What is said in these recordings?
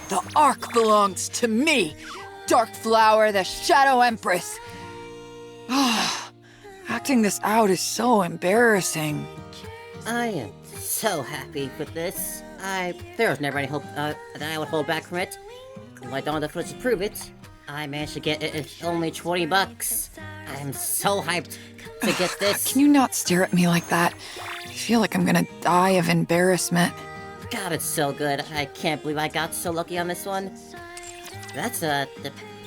The Ark belongs to me, Dark Flower, the Shadow Empress. Acting this out is so embarrassing. I am so happy with this. There was never any hope that I would hold back from it. I don't have the footage to prove it. I managed to get it at only 20 bucks. I'm so hyped to get this. Can you not stare at me like that? I feel like I'm gonna die of embarrassment. God, it's so good. I can't believe I got so lucky on this one.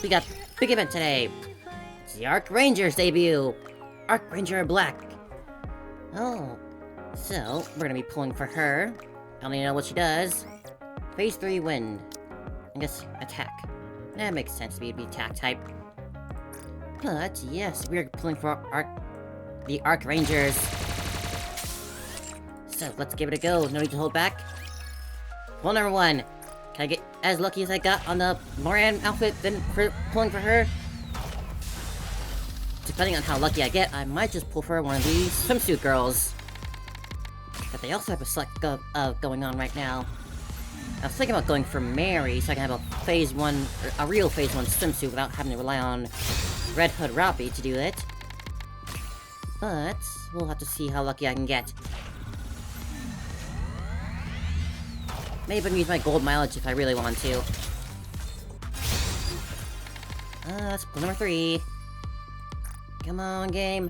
We got big event today. It's the Ark Rangers debut. Ark Ranger Black. Oh, so we're gonna be pulling for her. I don't even know what she does. Phase 3 wind. I guess attack. That makes sense to me to be attack type. But yes, we're pulling for the Ark Rangers. So let's give it a go. No need to hold back. Pull number 1. Can I get as lucky as I got on the Moran outfit then for pulling for her? Depending on how lucky I get, I might just pull for one of these swimsuit girls. But they also have a select going on right now. I was thinking about going for Mary, so I can have a real Phase 1 swimsuit without having to rely on Red Hood Robbie to do it. But we'll have to see how lucky I can get. Maybe I can use my gold mileage if I really want to. That's number 3. Come on, game.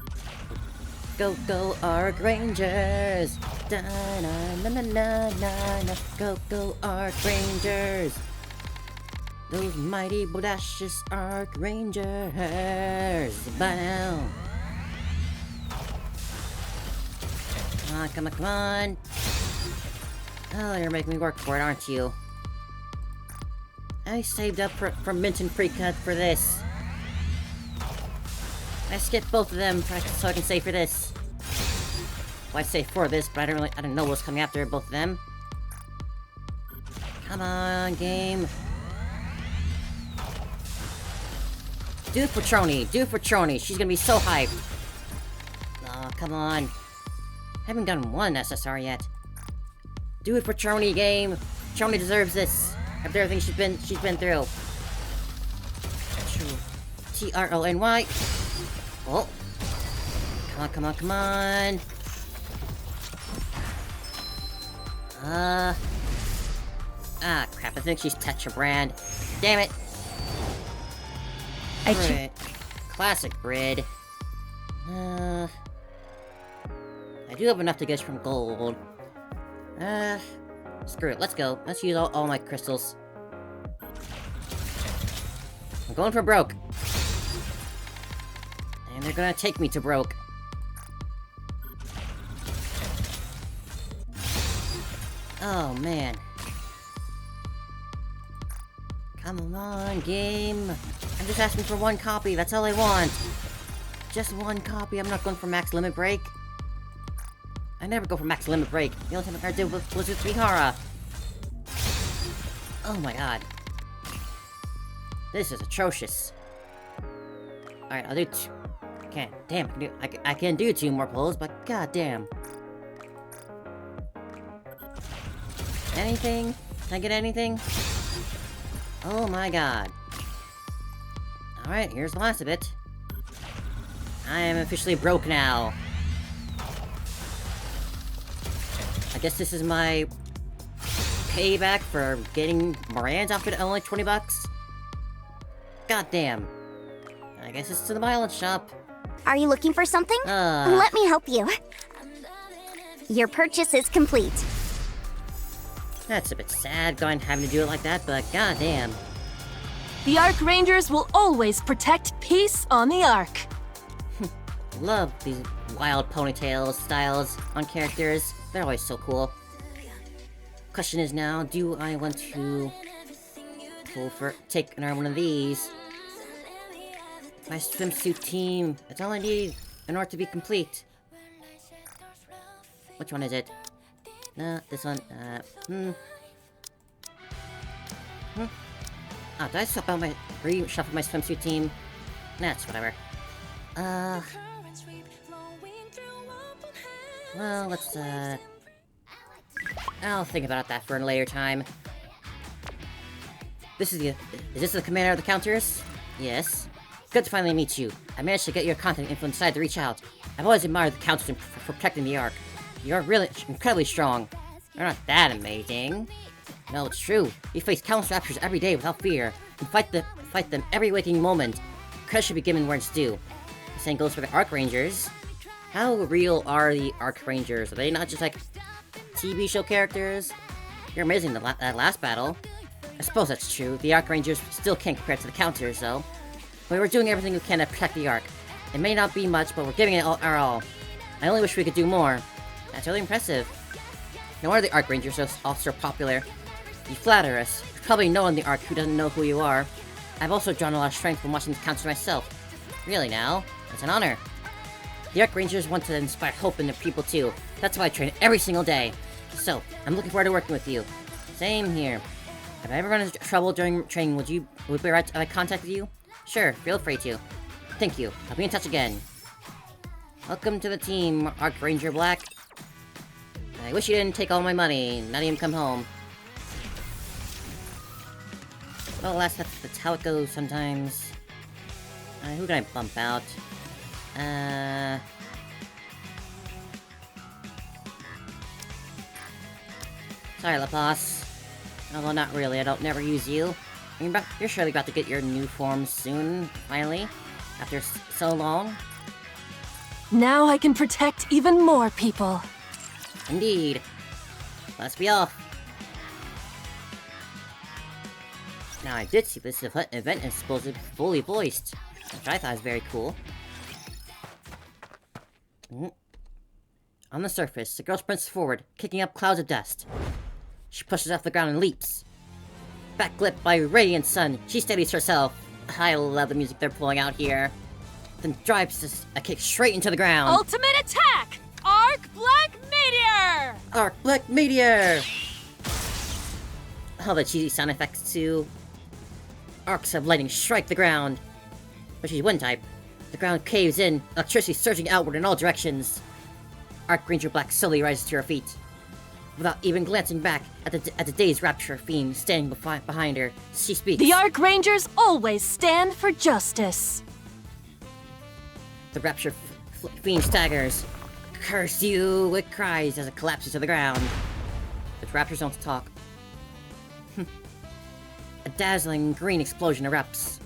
Go, go, Ark Rangers! Da na na na na na na. Go, go, Ark Rangers! Those mighty, bodacious Ark Rangers! Bow! Come on, come on, come on! Oh, you're making me work for it, aren't you? I saved up for mint and pre-cut for this. I skipped both of them so I can save for this. Well, I say for this, but I didn't know what was coming after both of them. Come on, game. Do it for Trony. Do it for Trony. She's gonna be so hyped. Oh, come on. I haven't gotten one SSR yet. Do it for Trony, game. Trony deserves this. After everything she's been through. Trony. Oh. Come on, come on, come on. Crap, I think she's Tetrabrand. Damn it! Classic Brid. I do have enough to get from gold. Screw it, let's go. Let's use all my crystals. I'm going for broke. And they're gonna take me to broke. Oh, man. Come on, game. I'm just asking for one copy, that's all I want. Just one copy, I'm not going for max limit break. I never go for max limit break. The only time I did was with Mihara. Oh my god. This is atrocious. Alright, I'll do two. I can do 2 more pulls, but god damn. Anything? Can I get anything? Oh my god. Alright, here's the last of it. I am officially broke now. I guess this is my payback for getting Moran's outfit at only 20 bucks? God damn. I guess it's to the mileage shop. Are you looking for something? Let me help you. Your purchase is complete. That's a bit sad, having to do it like that, but goddamn. The Ark Rangers will always protect peace on the Ark. Love these wild ponytail styles on characters. They're always so cool. Question is now, do I want to take another one of these? My swimsuit team. That's all I need in order to be complete. Which one is it? No, this one. Oh, did I swap out reshuffle my swimsuit team? That's whatever. Well, let's, I'll think about that for a later time. Is this the commander of the counters? Yes. Good to finally meet you. I managed to get your contact info and decided to reach out. I've always admired the counters for protecting the Ark. You're really incredibly strong. You're not that amazing. No, it's true. You face countless raptors every day without fear, and fight them every waking moment. Credit should be given where it's due. The same goes for the Ark Rangers. How real are the Ark Rangers? Are they not just like TV show characters? You're amazing that last battle. I suppose that's true. The Ark Rangers still can't compare to the counters, though. But we're doing everything we can to protect the Ark. It may not be much, but we're giving it our all. I only wish we could do more. That's really impressive. No wonder the Ark Rangers are so popular. You flatter us. There's probably no one in the Ark who doesn't know who you are. I've also drawn a lot of strength from watching the counters myself. Really now? It's an honor. The Ark Rangers want to inspire hope in their people too. That's why I train every single day. So, I'm looking forward to working with you. Same here. If I ever run into trouble during training, would it be right if I contacted you? Sure, feel free to. Thank you. I'll be in touch again. Welcome to the team, Ark Ranger Black. I wish you didn't take all my money, not even come home. Well, that's how it goes sometimes. Who can I bump out? Sorry, La Boss. Although not really, I don't never use you. You're surely about to get your new form soon, finally. After so long. Now I can protect even more people. Indeed. Let's be off. Now I did see this event is supposedly fully voiced, which I thought was very cool. On the surface, the girl sprints forward, kicking up clouds of dust. She pushes off the ground and leaps. Backlit by a radiant sun, she steadies herself. I love the music they're pulling out here. Then drives a kick straight into the ground. Ultimate attack! Ark Black Meteor! Ark Black Meteor! All the cheesy sound effects too. Arcs of lightning strike the ground. But she's wind type. The ground caves in, electricity surging outward in all directions. Ark Ranger Black slowly rises to her feet. Without even glancing back at the dazed Rapture Fiend standing behind her, she speaks. The Ark Rangers always stand for justice. The Rapture Fiend staggers. Curse you! It cries as it collapses to the ground. The Raptors don't talk. A dazzling green explosion erupts.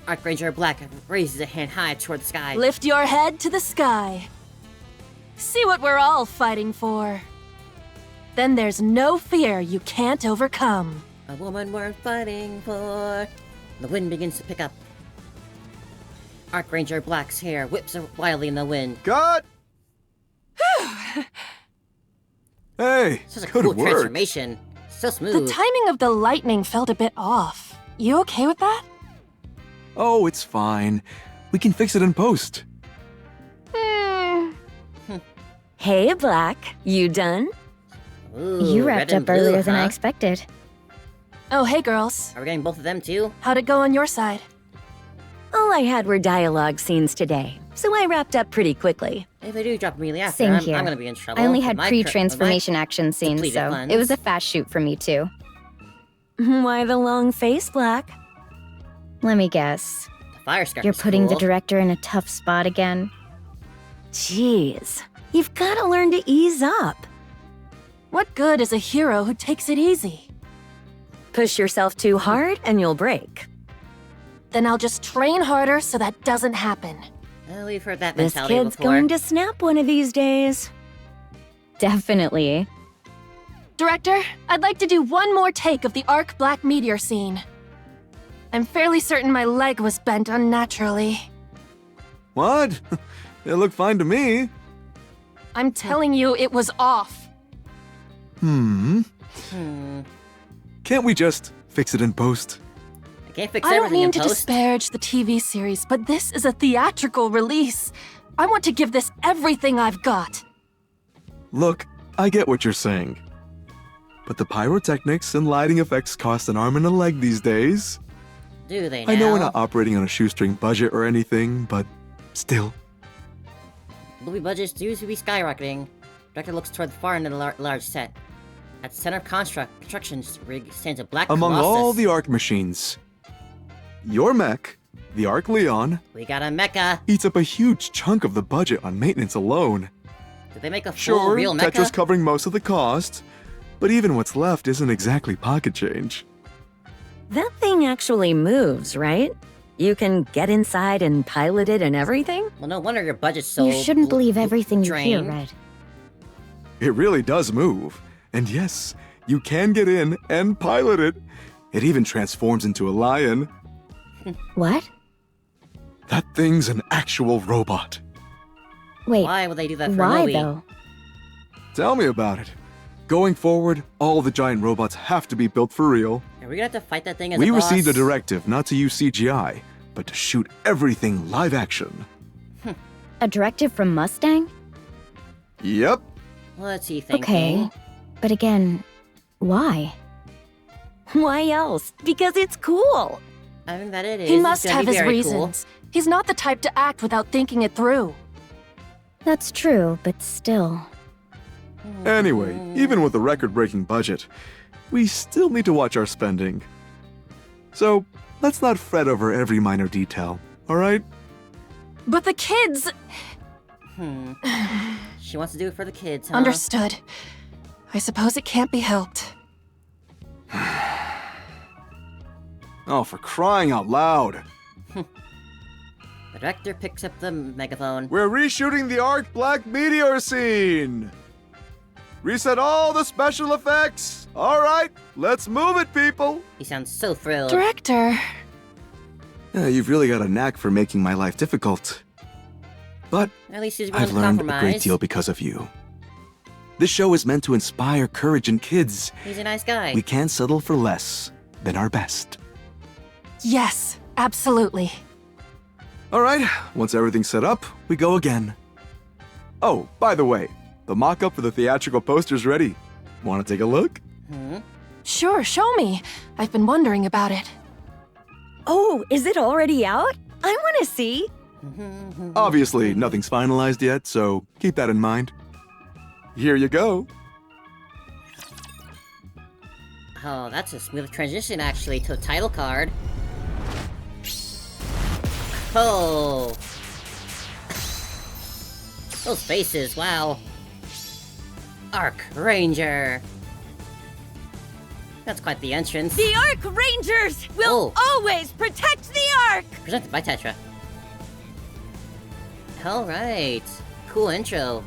Ark Ranger Black raises a hand high toward the sky. Lift your head to the sky. See what we're all fighting for. Then there's no fear you can't overcome. A woman worth fighting for. The wind begins to pick up. Ark Ranger Black's hair whips wildly in the wind. Cut! Hey, Such a good cool work. transformation. So smooth. The timing of the lightning felt a bit off. You okay with that? Oh, it's fine. We can fix it in post. Hey, Black. You done? Ooh, You red wrapped and up earlier blue, than I huh? expected. Oh, hey girls. Are we getting both of them too? How'd it go on your side? All I had were dialogue scenes today, so I wrapped up pretty quickly. If they do drop immediately after, Same I'm here. gonna be in trouble. I only with had my pre-transformation action scenes, depleted so funds. it was a fast shoot for me too. Why the long face, Black? Let me guess. The fire scarf You're is putting the cool. director in a tough spot again? Jeez, you've got to learn to ease up. What good is a hero who takes it easy? Push yourself too hard and you'll break. Then I'll just train harder so that doesn't happen. We've heard that This mentality kid's before. going to snap one of these days. Definitely. Director, I'd like to do one more take of the Ark Black Meteor scene. I'm fairly certain my leg was bent unnaturally. What? It looked fine to me. I'm telling you, it was off. Can't we just fix it in post? I can't fix I don't everything mean in to post. disparage the TV series, but this is a theatrical release. I want to give this everything I've got. Look, I get what you're saying. But the pyrotechnics and lighting effects cost an arm and a leg these days. Do they now? I know we're not operating on a shoestring budget or anything, but still. Movie budgets do seem to be skyrocketing. Director looks toward the far end of the large set. At center of constructions rig stands a black Among colossus. all the Ark machines, your mech, the Ark Leon, We got a mecha. eats up a huge chunk of the budget on maintenance alone. Did they make a full Sure, real mecha? Tetra's covering most of the cost, but even what's left isn't exactly pocket change. That thing actually moves, right? You can get inside and pilot it and everything? Well, no wonder your budget's so You shouldn't believe everything you hear, drained. Red. It really does move. And yes, you can get in and pilot it. It even transforms into a lion. What? That thing's an actual robot. Wait, Why would they do that for a why movie? though? Tell me about it. Going forward, all the giant robots have to be built for real. Are we gonna have to fight that thing as We a boss? received a directive not to use CGI, but to shoot everything live action. A directive from Mustang? Yep. What's he thinking? Okay. But again, why? Why else? Because it's cool. I think that it is. He It's must gonna have be his very reasons. He's not the type to act without thinking it through. That's true, but still. Cool. Anyway, even with a record-breaking budget, we still need to watch our spending. So, let's not fret over every minor detail, alright? But the kids... She wants to do it for the kids, huh? Understood. I suppose it can't be helped. Oh, for crying out loud. The director picks up the megaphone. We're reshooting the Ark Black meteor scene! Reset all the special effects! Alright, let's move it, people! He sounds so thrilled. Director... You've really got a knack for making my life difficult. But At least he's willing I've to learned a compromise. great deal because of you. This show is meant to inspire courage in kids. He's a nice guy. We can't settle for less than our best. Yes, absolutely. Alright, once everything's set up, we go again. Oh, by the way, the mock-up for the theatrical poster's ready. Want to take a look? Sure, show me. I've been wondering about it. Oh, is it already out? I want to see. Obviously, nothing's finalized yet, so keep that in mind. Here you go. Oh, that's a smooth transition, actually, to the title card. Oh! Those faces, wow. Ark Ranger. That's quite the entrance. The Ark Rangers will always protect the Ark! Presented by Tetra. Alright. Cool intro.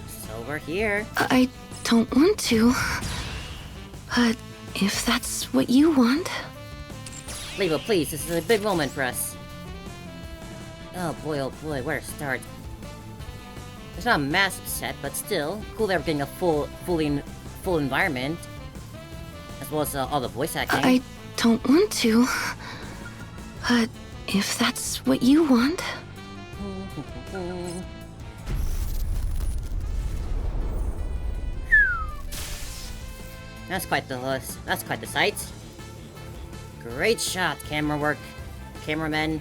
So we're here. I don't want to. But if that's what you want. Lebo, please, this is a big moment for us. Oh boy, where to start? It's not a massive set, but still, cool that we're getting a full environment. As well as all the voice acting. I don't want to. But if that's what you want. That's quite the sight. Great shot, camera work, cameramen.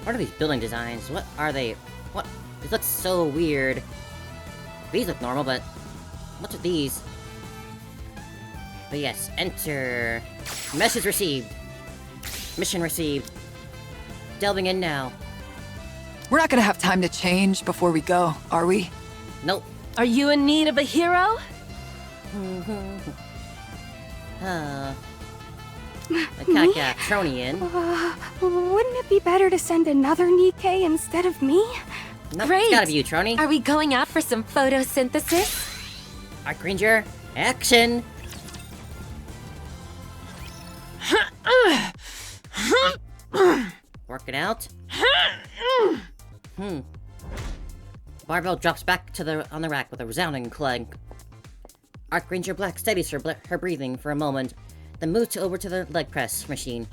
What are these building designs? What are they? What? These look so weird. These look normal, but what are these? But yes, enter. Message received. Mission received. Delving in now. We're not gonna have time to change before we go, are we? Nope. Are you in need of a hero? I kinda got Trony in. Wouldn't it be better to send another Nikke instead of me? Nope, Great. it's gotta be you, Trony. Are we going out for some photosynthesis? Ark Ranger, action! Working out. Barbell drops back on the rack with a resounding clank. Ark Ranger Black steadies her breathing for a moment, then moves over to the leg press machine.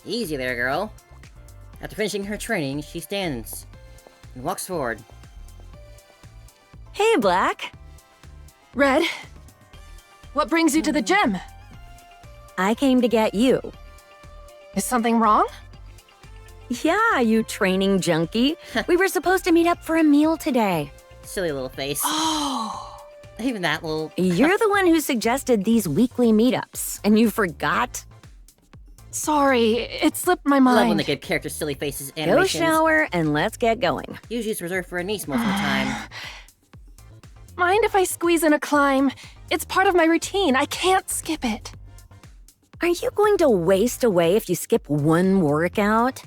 Easy there, girl. After finishing her training, she stands and walks forward. Hey, Black. Red, what brings you to the gym? I came to get you. Is something wrong? Yeah, you training junkie. We were supposed to meet up for a meal today. Silly little face. Oh. Even that little... You're the one who suggested these weekly meetups, and you forgot? Sorry, it slipped my I love when mind. they give characters silly faces Go animations. shower and let's get going. Usually it's reserved for a niece most of the time. Mind if I squeeze in a climb? It's part of my routine. I can't skip it. Are you going to waste away if you skip one workout?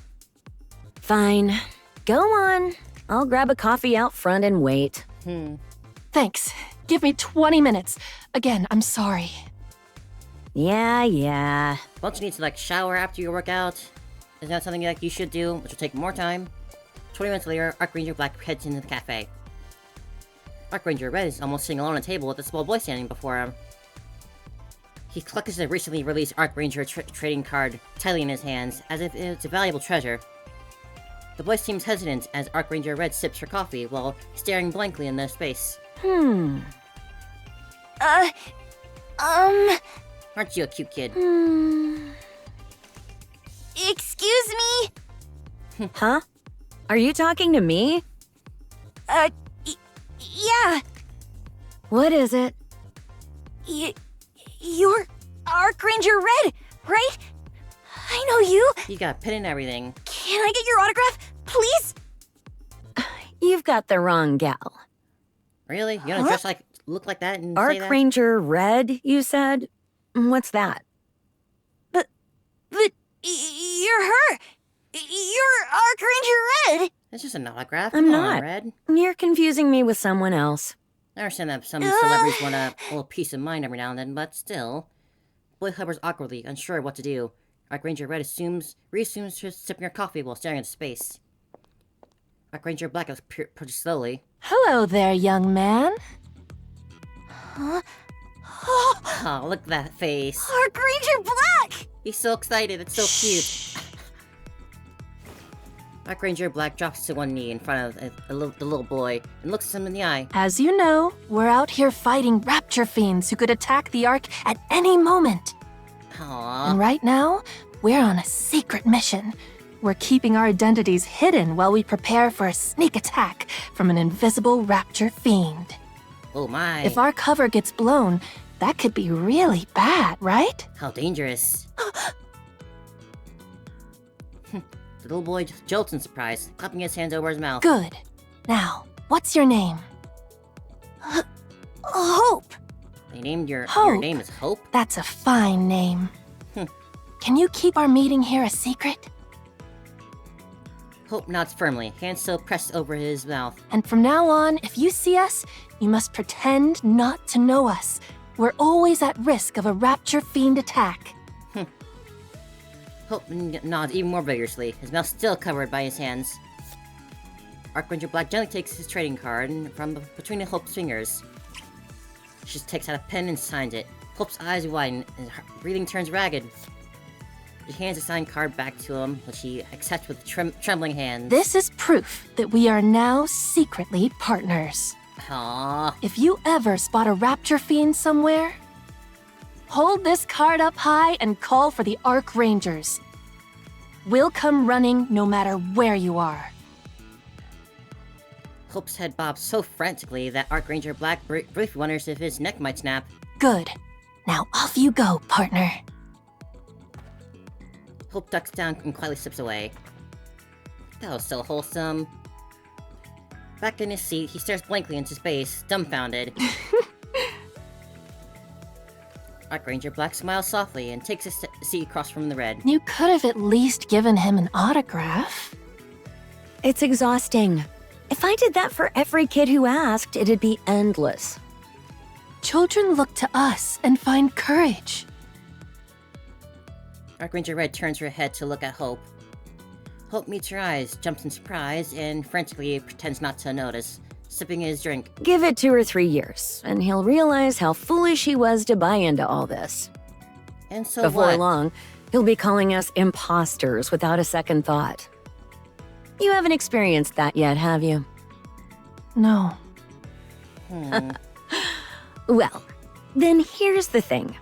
Fine. Go on. I'll grab a coffee out front and wait. Thanks. Give me 20 minutes. Again, I'm sorry. Yeah. Don't you need to, like, shower after your workout? Is that something like you should do, which will take more time? 20 minutes later, Ark Ranger Black heads into the cafe. Ark Ranger Red is almost sitting alone at a table with a small boy standing before him. He clutches a recently released Ark Ranger trading card tightly in his hands, as if it's a valuable treasure. The boy seems hesitant as Ark Ranger Red sips her coffee while staring blankly into space. Aren't you a cute kid? Excuse me? Huh? Are you talking to me? Yeah. What is it? You're Ark Ranger Red, right? I know you. You got a pin and everything. Can I get your autograph, please? You've got the wrong gal. Really? You gonna dress like, look like that and Ark say that? Ranger Red, you said? What's that? But you're her. You're Ark Ranger Red. It's just an autograph. I'm Come on, not. Red. You're confusing me with someone else. I understand that some celebrities want a little peace of mind every now and then, but still. Boy hovers awkwardly, unsure of what to do. Ark Ranger Red reassumes her sipping her coffee while staring into space. Ark Ranger Black approaches slowly. Hello there, young man. Oh, look at that face. Ark Ranger Black. He's so excited. It's so cute. Ark Ranger Black drops to one knee in front of the little boy and looks him in the eye. As you know, we're out here fighting rapture fiends who could attack the Ark at any moment. Aww. And right now, we're on a secret mission. We're keeping our identities hidden while we prepare for a sneak attack from an invisible rapture fiend. Oh my. If our cover gets blown, that could be really bad, right? How dangerous. The little boy jolts in surprise, clapping his hands over his mouth. Good. Now, what's your name? Hope. They named your Hope. name is Hope? That's a fine name. Can you keep our meeting here a secret? Hope nods firmly, hands still pressed over his mouth. And from now on, if you see us, you must pretend not to know us. We're always at risk of a rapture fiend attack. Hope nods even more vigorously, his mouth still covered by his hands. Ark Ranger Black gently takes his trading card from between Hope's fingers. She just takes out a pen and signs it. Hope's eyes widen, and her breathing turns ragged. She hands the signed card back to him, which he accepts with trembling hands. This is proof that we are now secretly partners. Aww. If you ever spot a rapture fiend somewhere, hold this card up high and call for the Ark Rangers. We'll come running no matter where you are. Hope's head bobs so frantically that Ark Ranger Black briefly wonders if his neck might snap. Good. Now off you go, partner. Hope ducks down and quietly slips away. That was so wholesome. Back in his seat, he stares blankly into space, dumbfounded. Ark Ranger Black smiles softly and takes a seat across from the Red. You could have at least given him an autograph. It's exhausting. If I did that for every kid who asked, it'd be endless. Children look to us and find courage. Ark Ranger Red turns her head to look at Hope. Hope meets her eyes, jumps in surprise, and frantically pretends not to notice, sipping his drink. Give it 2 or 3 years, and he'll realize how foolish he was to buy into all this. And so Before what? long, he'll be calling us imposters without a second thought. You haven't experienced that yet, have you? No. Well, then here's the thing.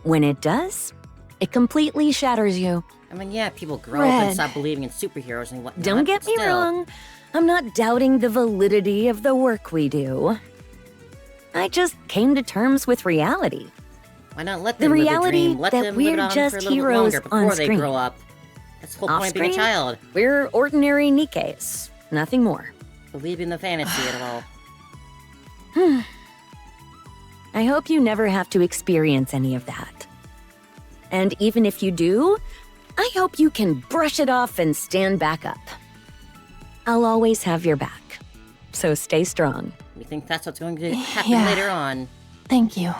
When it does, it completely shatters you. I mean, yeah, people grow up and stop believing in superheroes and whatnot. Don't get me wrong. I'm not doubting the validity of the work we do. I just came to terms with reality. Why not let them live their dream? Let them live it on for a little bit longer before they grow up. That's the whole point of being a child. We're ordinary Nikkes. Nothing more. Believe in the fantasy of it all. I hope you never have to experience any of that. And even if you do, I hope you can brush it off and stand back up. I'll always have your back. So stay strong. We think that's what's going to happen later on. Thank you.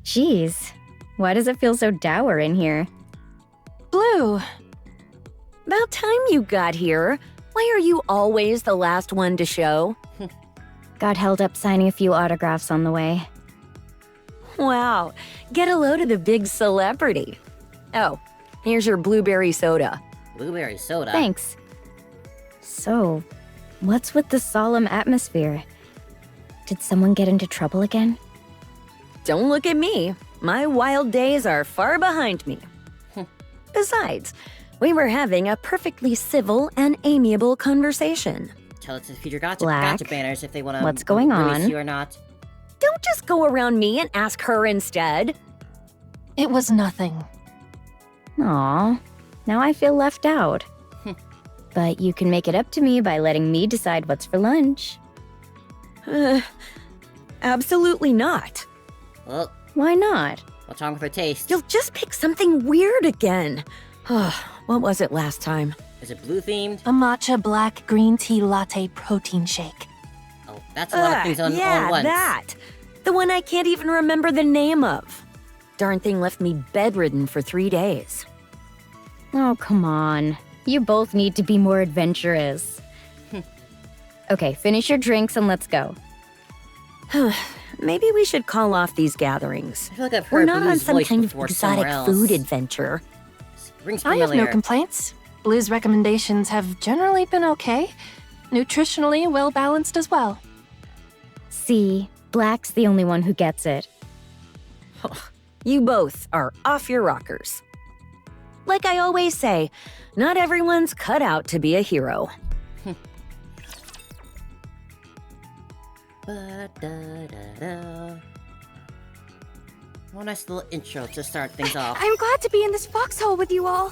Jeez, why does it feel so dour in here? Blue. About time you got here. Why are you always the last one to show? Got held up signing a few autographs on the way. Wow, get a load of the big celebrity. Oh, here's your blueberry soda. Blueberry soda? Thanks. So, what's with the solemn atmosphere? Did someone get into trouble again? Don't look at me. My wild days are far behind me. Besides, we were having a perfectly civil and amiable conversation. Tell it to future gotcha Black. banners if they want to What's going on? you or not. Don't just go around me and ask her instead. It was nothing. Aw, now I feel left out. But you can make it up to me by letting me decide what's for lunch. Absolutely not. Well, Why not? what's wrong with her taste? You'll just pick something weird again. What was it last time? Is it blue themed? A matcha black green tea latte protein shake. Oh, that's a lot of things on once. That. The one I can't even remember the name of. Darn thing left me bedridden for 3 days. Oh, come on. You both need to be more adventurous. Okay, finish your drinks and let's go. Maybe we should call off these gatherings. I feel like I've We're heard not on Blue's some voice kind of before exotic somewhere else. food adventure. Rings I have familiar. no complaints. Blue's recommendations have generally been okay. Nutritionally well balanced as well. See, Black's the only one who gets it. You both are off your rockers. Like I always say, not everyone's cut out to be a hero. Ba-da-da-da. One nice little intro to start things off. I'm glad to be in this foxhole with you all.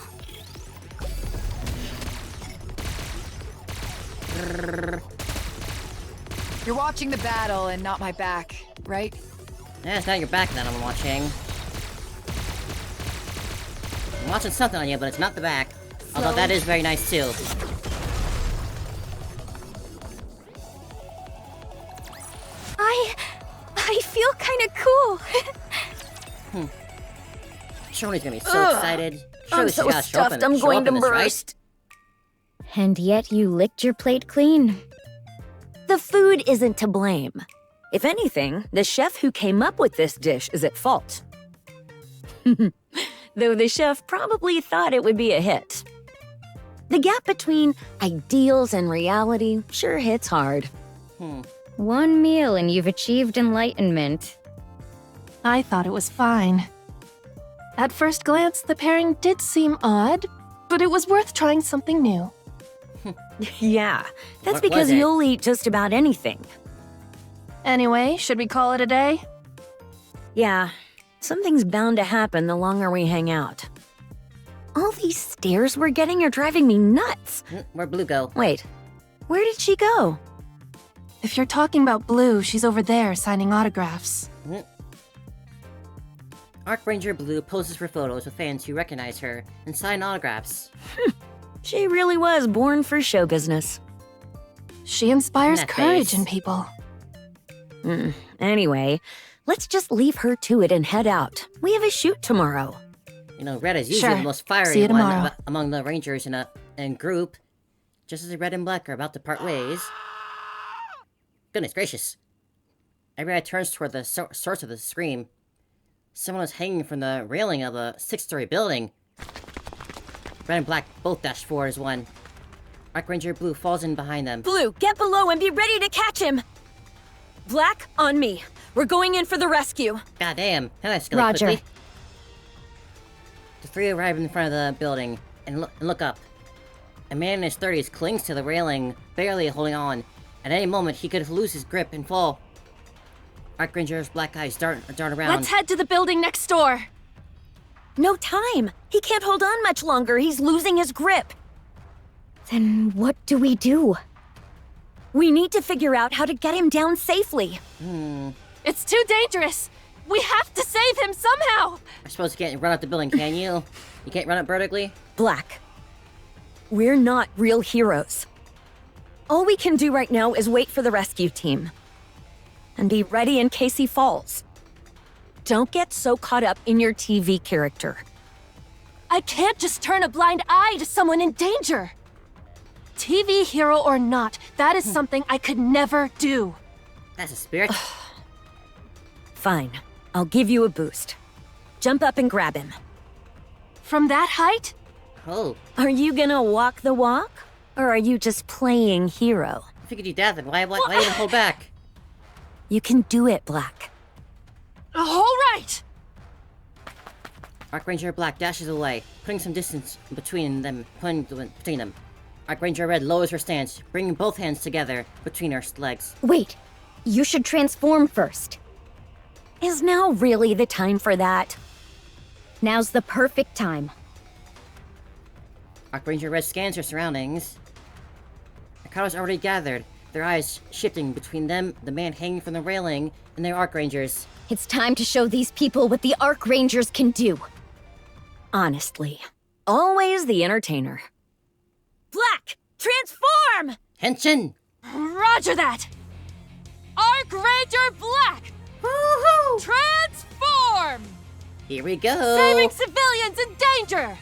You're watching the battle and not my back, right? Yeah, it's not your back that I'm watching. I'm watching something on you, but it's not the back. Although that is very nice too. I feel kind of cool. Shoney's gonna be so excited. I'm so stuffed, I'm going to burst. And yet you licked your plate clean. The food isn't to blame. If anything, the chef who came up with this dish is at fault. Though the chef probably thought it would be a hit. The gap between ideals and reality sure hits hard. One meal and you've achieved enlightenment. I thought it was fine. At first glance, the pairing did seem odd, but it was worth trying something new. Yeah, that's What because was it? you'll eat just about anything. Anyway, should we call it a day? Yeah, something's bound to happen the longer we hang out. All these stares we're getting are driving me nuts. Where'd Blue go? Wait, where did she go? If you're talking about Blue, she's over there signing autographs. Ark Ranger Blue poses for photos with fans who recognize her and sign autographs. She really was born for show business. She inspires That courage face. in people. Anyway, let's just leave her to it and head out. We have a shoot tomorrow. You know, Red is usually Sure. the most See fiery you one tomorrow. among the Rangers in group. Just as the Red and Black are about to part ways. Goodness gracious. Everybody turns toward the source of the scream. Someone is hanging from the railing of a 6-story building. Red and Black both dash forward as one. Ark Ranger Blue falls in behind them. Blue, get below and be ready to catch him! Black, on me. We're going in for the rescue. God damn, that escalated Roger. quickly. three arrive in front of the building and look up. A man in his 30s clings to the railing, barely holding on. At any moment, he could lose his grip and fall. Ark Ranger's black eyes dart around. Let's head to the building next door. No time! He can't hold on much longer. He's losing his grip. Then what do we do? We need to figure out how to get him down safely. It's too dangerous. We have to save him somehow. I suppose you can't run up the building, can you? You can't run up vertically? Black, we're not real heroes. All we can do right now is wait for the rescue team. And be ready in case he falls. Don't get so caught up in your TV character. I can't just turn a blind eye to someone in danger. TV hero or not, that is something I could never do. That's a spirit. Fine, I'll give you a boost. Jump up and grab him. From that height? Oh. Are you gonna walk the walk? Or are you just playing hero? If you could do that, then why even hold back? You can do it, Black. All right. Ark Ranger Black dashes away, putting some distance between them. Ark Ranger Red lowers her stance, bringing both hands together between her legs. Wait, you should transform first. Is now really the time for that? Now's the perfect time. Ark Ranger Red scans her surroundings. The crowd is already gathered, their eyes shifting between them, the man hanging from the railing, and their Ark Rangers. It's time to show these people what the Ark Rangers can do. Honestly, always the entertainer. Black, transform! Henshin! Roger that. Ark Ranger Black. Woohoo! Transform! Here we go! Saving civilians in danger!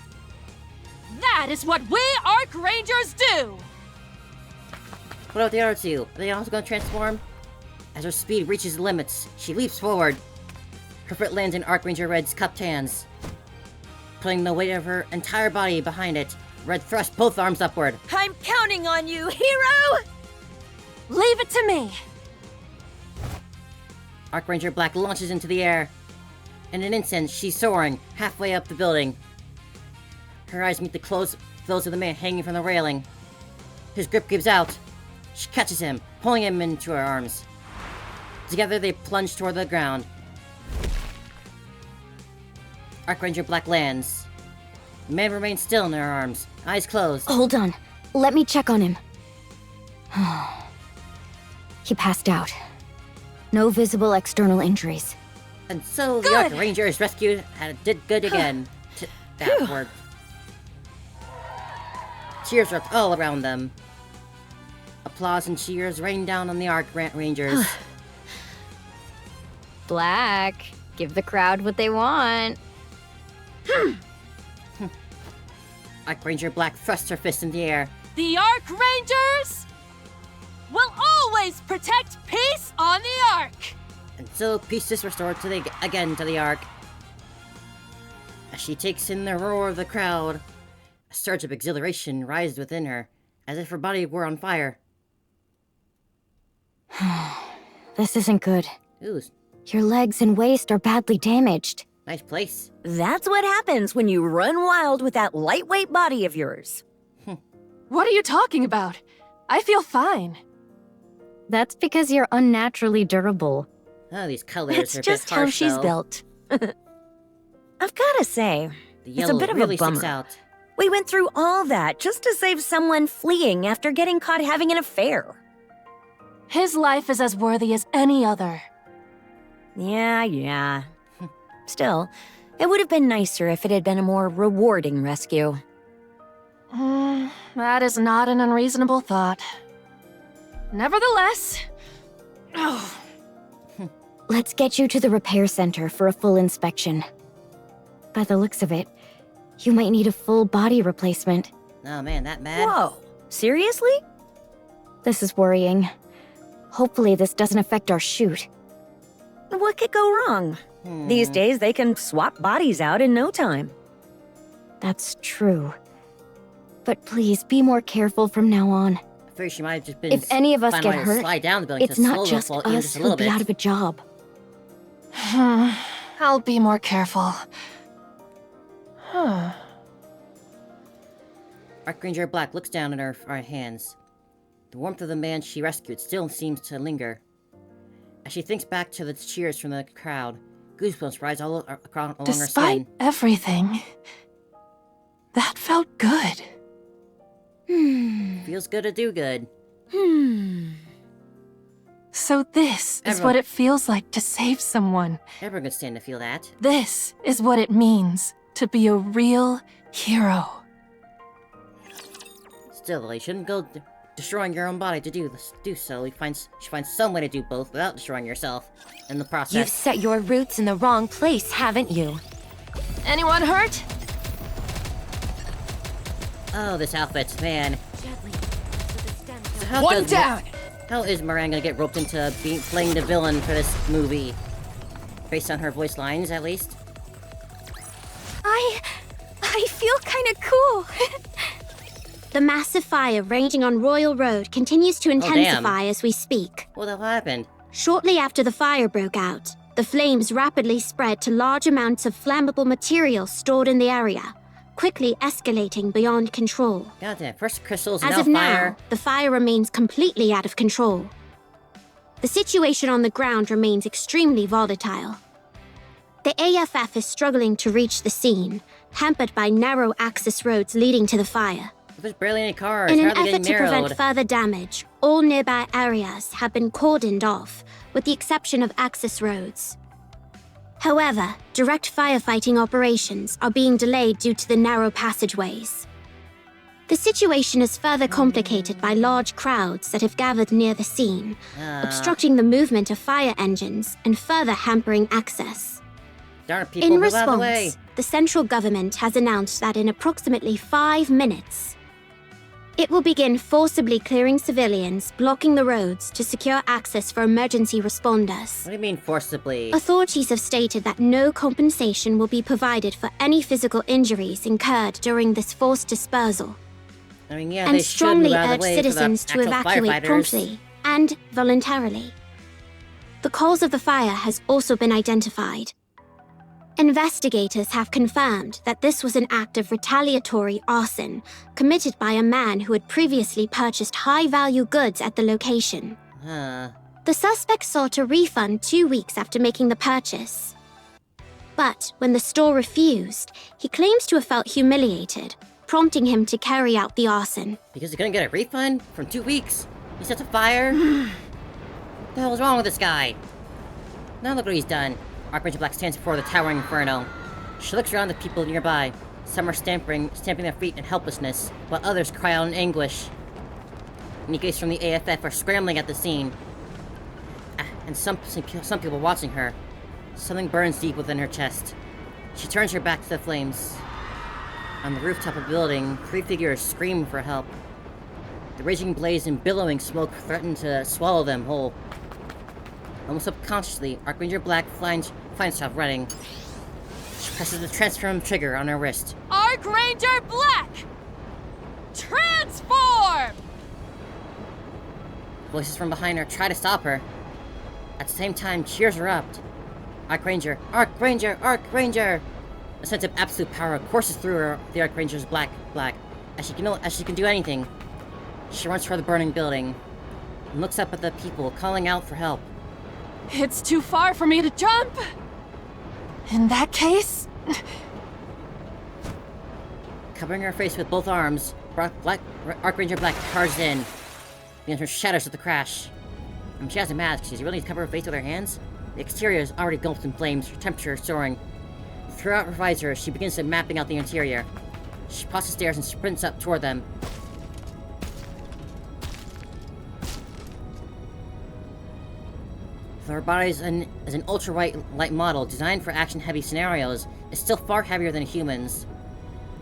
That is what we Ark Rangers do! What about the other two? Are they also going to transform? As her speed reaches the limits, she leaps forward. Her foot lands in Ark Ranger Red's cupped hands. Putting the weight of her entire body behind it, Red thrusts both arms upward. I'm counting on you, hero! Leave it to me! Ark Ranger Black launches into the air. In an instant, she's soaring, halfway up the building. Her eyes meet those of the man hanging from the railing. His grip gives out. She catches him, pulling him into her arms. Together, they plunge toward the ground. Ark Ranger Black lands. The man remains still in her arms, eyes closed. Hold on. Let me check on him. He passed out. No visible external injuries. And so the Ark Ranger is rescued and did good again. That worked. Cheers were all around them. Applause and cheers rained down on the Ark Rangers. Black, give the crowd what they want. Ark Ranger Black thrusts her fist in the air. The Ark Rangers will always protect peace on the Ark! And so peace is restored to the Ark. As she takes in the roar of the crowd, a surge of exhilaration rises within her, as if her body were on fire. This isn't good. Ooh, Your legs and waist are badly damaged. nice place. That's what happens when you run wild with that lightweight body of yours. What are you talking about? I feel fine. That's because you're unnaturally durable. Oh, these colors It's are a just bit harsh, how she's though. built. I've gotta say, The it's a yellow bit of really a bummer. sticks out. We went through all that just to save someone fleeing after getting caught having an affair. His life is as worthy as any other. Yeah. Still, it would have been nicer if it had been a more rewarding rescue. That is not an unreasonable thought. Nevertheless... Oh, Let's get you to the repair center for a full inspection. By the looks of it, you might need a full body replacement. Oh man, that bad? Whoa, seriously? This is worrying. Hopefully this doesn't affect our shoot. What could go wrong? These days they can swap bodies out in no time. That's true. But please be more careful from now on. I figured she might have just been If any of us finding get a way to hurt, slide down the building it's to not slow just the fall even us just a little who'll be bit. out of a job. I'll be more careful. Huh. Ark Ranger Black looks down at her hands. The warmth of the man she rescued still seems to linger. As she thinks back to the cheers from the crowd, goosebumps rise all along her skin. Despite everything, that felt good. Feels good to do good. So this is what it feels like to save someone. Everyone can stand to feel that. This is what it means to be a real hero. Still, though, you shouldn't go destroying your own body to do so. She finds some way to do both without destroying yourself in the process. You've set your roots in the wrong place, haven't you? Anyone hurt? Oh, this outfit, man. So One down! How is Moran gonna get roped into playing the villain for this movie? Based on her voice lines, at least? I feel kinda cool. The massive fire raging on Royal Road continues to intensify as we speak. What the hell happened? Shortly after the fire broke out, the flames rapidly spread to large amounts of flammable material stored in the area, quickly escalating beyond control. Goddamn, first crystals, As now of fire. now, the fire remains completely out of control. The situation on the ground remains extremely volatile. The AFF is struggling to reach the scene, hampered by narrow access roads leading to the fire. There's barely any cars. In How an are they effort getting to prevent narrowed? further damage, all nearby areas have been cordoned off, with the exception of access roads. However, direct firefighting operations are being delayed due to the narrow passageways. The situation is further complicated by large crowds that have gathered near the scene, obstructing the movement of fire engines and further hampering access. Darn it, people, In move out of the way. response, the central government has announced that in approximately 5 minutes, it will begin forcibly clearing civilians, blocking the roads to secure access for emergency responders. What do you mean, forcibly? Authorities have stated that no compensation will be provided for any physical injuries incurred during this forced dispersal, I mean, yeah, and they should strongly move out of urge the way for the citizens to actual evacuate firefighters. promptly and voluntarily. The cause of the fire has also been identified. Investigators have confirmed that this was an act of retaliatory arson committed by a man who had previously purchased high-value goods at the location. The suspect sought a refund 2 weeks after making the purchase. But when the store refused, he claims to have felt humiliated, prompting him to carry out the arson. Because he couldn't get a refund from 2 weeks? He set a fire? What the hell is wrong with this guy? Now look what he's done. Ark Ranger Black stands before the towering inferno. She looks around at the people nearby. Some are stamping their feet in helplessness, while others cry out in anguish. Nikkes from the AFF are scrambling at the scene. And some people watching her. Something burns deep within her chest. She turns her back to the flames. On the rooftop of the building, 3 figures scream for help. The raging blaze and billowing smoke threaten to swallow them whole. Almost subconsciously, Ark Ranger Black finds herself running. She presses the transform trigger on her wrist. Ark Ranger Black! Transform! Voices from behind her try to stop her. At the same time, cheers erupt. Ark Ranger, Ark Ranger, Ark Ranger! A sense of absolute power courses through her, the Ark Ranger's black. As she can do anything. She runs for the burning building and looks up at the people calling out for help. It's too far for me to jump. In that case... Covering her face with both arms, Ark Ranger Black charges in. The entrance shatters with the crash. She has a mask. Does she really need to cover her face with her hands? The exterior is already engulfed in flames, her temperature soaring. Throughout her visor, she begins mapping out the interior. She crosses the stairs and sprints up toward them. Though her body is an ultra-light model designed for action-heavy scenarios, it's still far heavier than humans.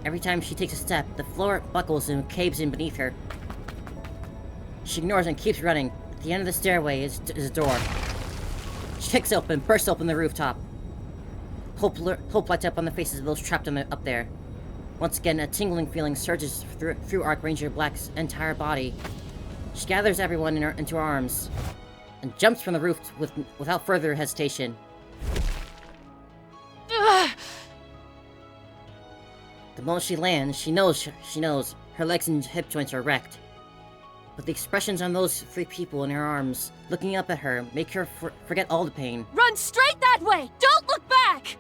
Every time she takes a step, the floor buckles and caves in beneath her. She ignores and keeps running. At the end of the stairway is a door. She kicks open, bursts open the rooftop. Hope lights up on the faces of those trapped up there. Once again, a tingling feeling surges through Ark Ranger Black's entire body. She gathers everyone into her arms and jumps from the roof without further hesitation. The moment she lands, she knows her legs and hip joints are wrecked. But the expressions on those three people in her arms, looking up at her, make her forget all the pain. Run straight that way! Don't look back!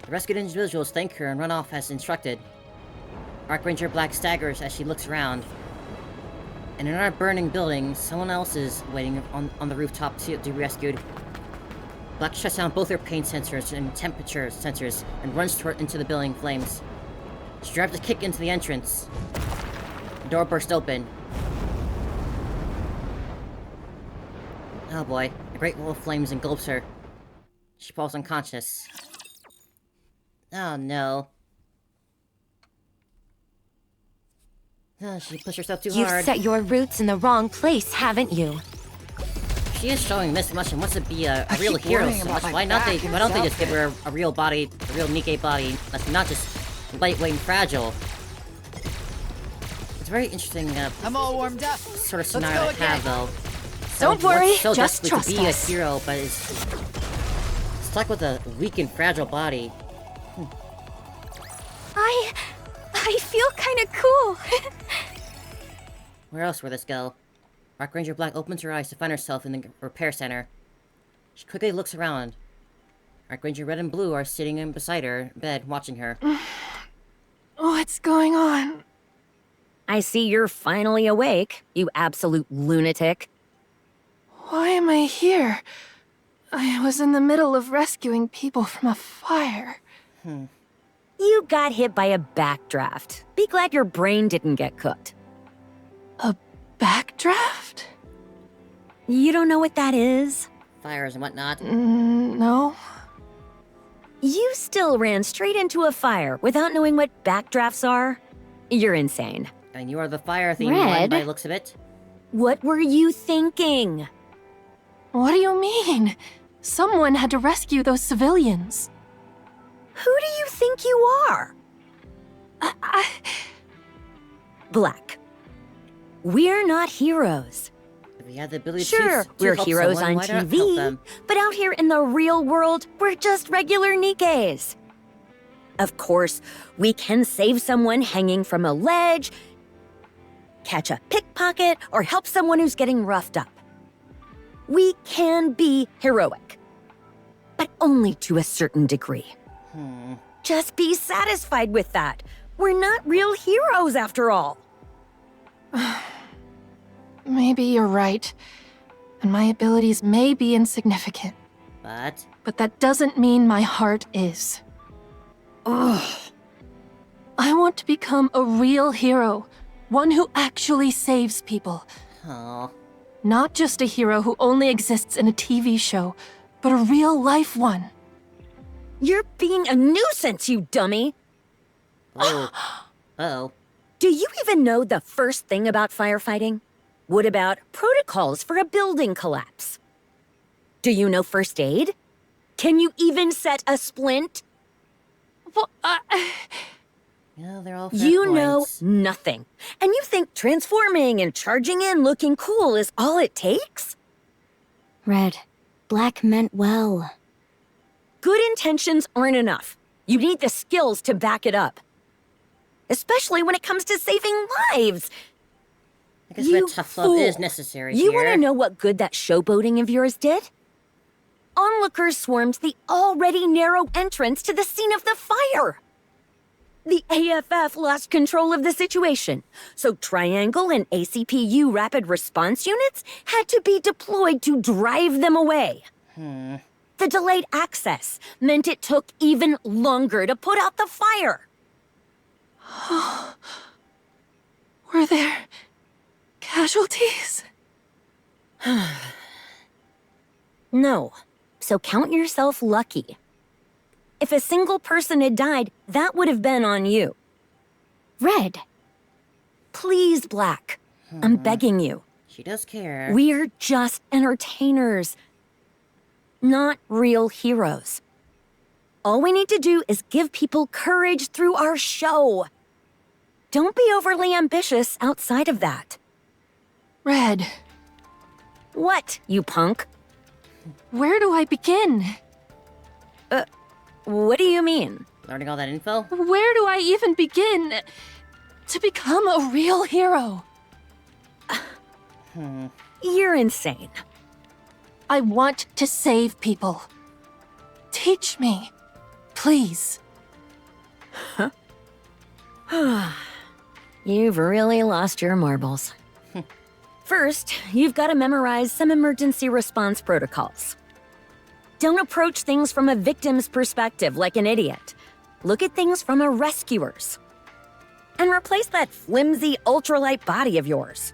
The rescued individuals thank her and run off as instructed. Ark Ranger Black staggers as she looks around. And in our burning building, someone else is waiting on the rooftop to be rescued. Black shuts down both her pain sensors and temperature sensors and runs into the building flames. She drives a kick into the entrance. The door bursts open. Oh boy, a great wall of flames engulfs her. She falls unconscious. Oh no. Oh, she pushed herself too You've hard. set your roots in the wrong place, haven't you? She is showing this much and wants to be a real hero so much. Why don't they just give her a real body, a real Nikke body that's not just lightweight and fragile? It's very interesting I'm all warmed up. sort of scenario to have though. Don't worry, so just desperately trust to be us. a hero, but is stuck with a weak and fragile body. I feel kind of cool. Where else would this go? Ark Ranger Black opens her eyes to find herself in the repair center. She quickly looks around. Ark Ranger Red and Blue are sitting in beside her bed, watching her. What's going on? I see you're finally awake, you absolute lunatic. Why am I here? I was in the middle of rescuing people from a fire. You got hit by a backdraft. Be glad your brain didn't get cooked. A backdraft? You don't know what that is? Fires and whatnot. No. You still ran straight into a fire without knowing what backdrafts are? You're insane. And you are the fire theme one Red? by the looks of it. What were you thinking? What do you mean? Someone had to rescue those civilians. Who do you think you are? Black. We're not heroes. If we had the ability Sure, to we're help heroes someone, on why not help TV, them? but out here in the real world, we're just regular Nikkes. Of course, we can save someone hanging from a ledge, catch a pickpocket, or help someone who's getting roughed up. We can be heroic, but only to a certain degree. Just be satisfied with that. We're not real heroes after all. Maybe you're right. And my abilities may be insignificant. But But that doesn't mean my heart is. Ugh. I want to become a real hero. One who actually saves people. oh, Not just a hero who only exists in a TV show, but a real-life one. You're being a nuisance, you dummy. oh, uh-oh. Do you even know the first thing about firefighting? What about protocols for a building collapse? Do you know first aid? Can you even set a splint? Well, Yeah, they're all You fair know points. nothing. And you think transforming and charging in looking cool is all it takes? Red, Black meant well. Good intentions aren't enough. You need the skills to back it up. Especially when it comes to saving lives. I guess You red tough love is fool. necessary You here. want to know what good that showboating of yours did? Onlookers swarmed the already narrow entrance to the scene of the fire. The AFF lost control of the situation, so Triangle and ACPU rapid response units had to be deployed to drive them away. The delayed access meant it took even longer to put out the fire. were there casualties? No, so count yourself lucky. If a single person had died, that would have been on you. Red, Please, Black. I'm begging you. She does care. We're just entertainers, not real heroes. All we need to do is give people courage through our show. Don't be overly ambitious outside of that. Red, What, you punk? where do I begin? What do you mean? Learning all that info? Where do I even begin to become a real hero? You're insane. I want to save people. Teach me, please. You've really lost your marbles. First, you've got to memorize some emergency response protocols. Don't approach things from a victim's perspective like an idiot. Look at things from a rescuer's. And replace that flimsy, ultralight body of yours.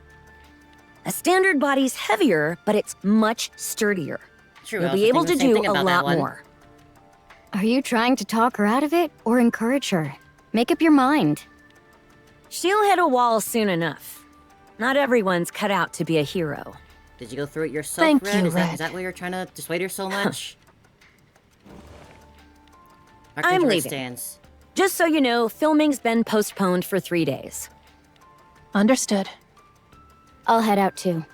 A standard body's heavier, but it's much sturdier. True, You'll be able to do a lot more. Are you trying to talk her out of it or encourage her? Make up your mind. She'll hit a wall soon enough. Not everyone's cut out to be a hero. Did you go through it yourself, Thank Red? you, Is Red. that why you're trying to dissuade her so much? Ark I'm Ranger leaving. Stands. Just so you know, filming's been postponed for 3 days. Understood. I'll head out too.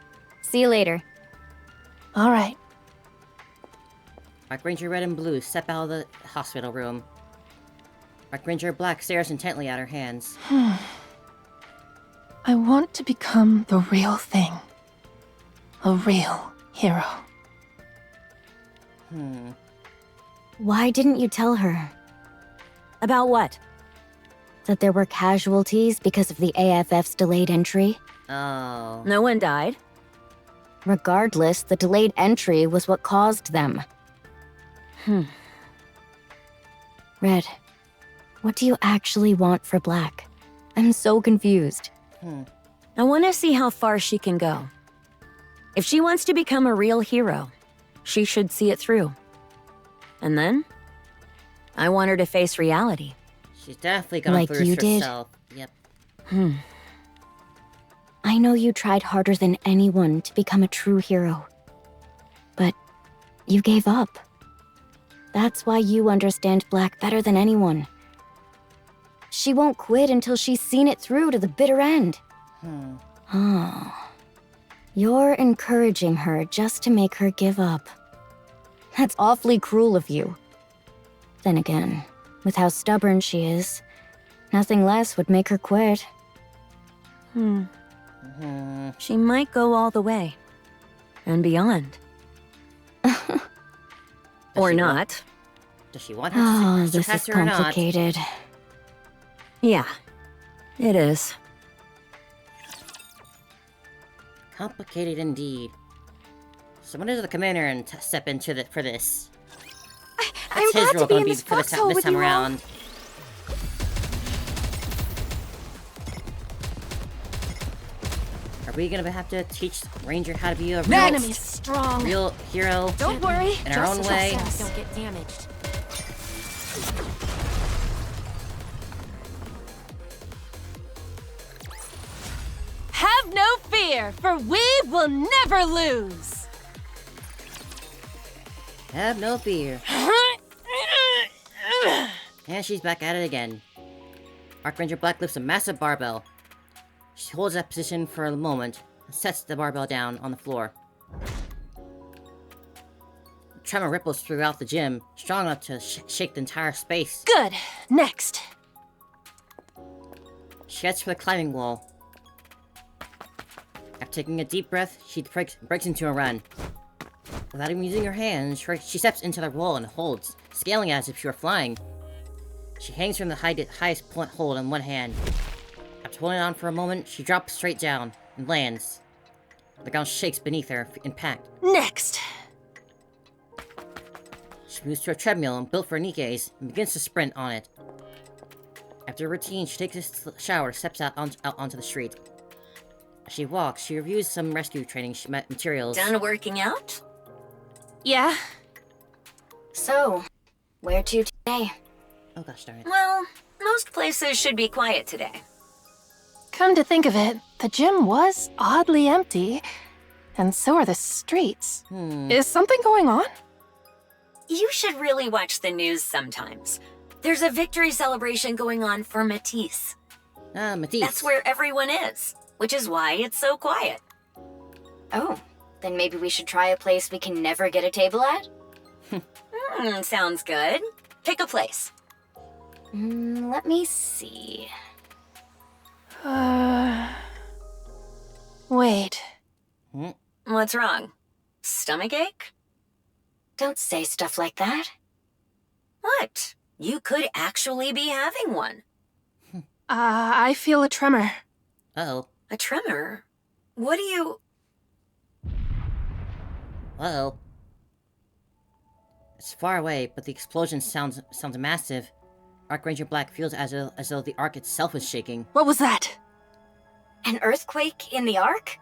See you later. All right. Ark Ranger Red and Blue step out of the hospital room. Ark Ranger Black stares intently at her hands. I want to become the real thing. A real hero. Why didn't you tell her About what? that there were casualties because of the AFF's delayed entry? Oh. No one died. Regardless, the delayed entry was what caused them. Red, what do you actually want for Black? I'm so confused. I want to see how far she can go. If she wants to become a real hero, she should see it through. And then, I want her to face reality. She's definitely gone Like through you this did? herself. Yep. I know you tried harder than anyone to become a true hero. But you gave up. That's why you understand Black better than anyone. She won't quit until she's seen it through to the bitter end. Oh. You're encouraging her just to make her give up. That's awfully cruel of you. Then again, with how stubborn she is, nothing less would make her quit. She might go all the way. And beyond. Or not. Does she want her Oh, to this is surpass her or not? complicated. Yeah, it is. Complicated indeed. So when does the commander and step into for this? I'm That's his glad role to be gonna in be this for this foxhole time with you all. around. Are we gonna have to teach Ranger how to be a The real, enemy's strong. real hero Don't worry. in our own way? Don't get damaged. Have no fear, for we will never lose. Have no fear. And she's back at it again. Ark Ranger Black lifts a massive barbell. She holds that position for a moment and sets the barbell down on the floor. Tremor ripples throughout the gym, strong enough to shake the entire space. Good. Next. She heads for the climbing wall. After taking a deep breath, she breaks into a run. Without even using her hands, she steps into the wall and holds, scaling as if she were flying. She hangs from the highest point hold in one hand. After holding on for a moment, she drops straight down and lands. The ground shakes beneath her, impact. Next. She moves to a treadmill built for Nikke's and begins to sprint on it. After a routine, she takes a shower, steps out onto the street. As she walks, she reviews some rescue training materials. Done working out? Yeah. So, where to today? Oh gosh darn it. Well, most places should be quiet today. Come to think of it, the gym was oddly empty, and so are the streets. Is something going on? You should really watch the news sometimes. There's a victory celebration going on for Matisse. Ah, Matisse. That's where everyone is, which is why it's so quiet. Oh, then maybe we should try a place we can never get a table at? Sounds good. Pick a place. Let me see. Wait. What's wrong? Stomachache? Don't say stuff like that. What? You could actually be having one. I feel a tremor. Uh-oh. A tremor? What do you... Uh-oh. It's far away, but the explosion sounds massive. Ark Ranger Black feels as though the Ark itself is shaking. What was that? An earthquake in the Ark?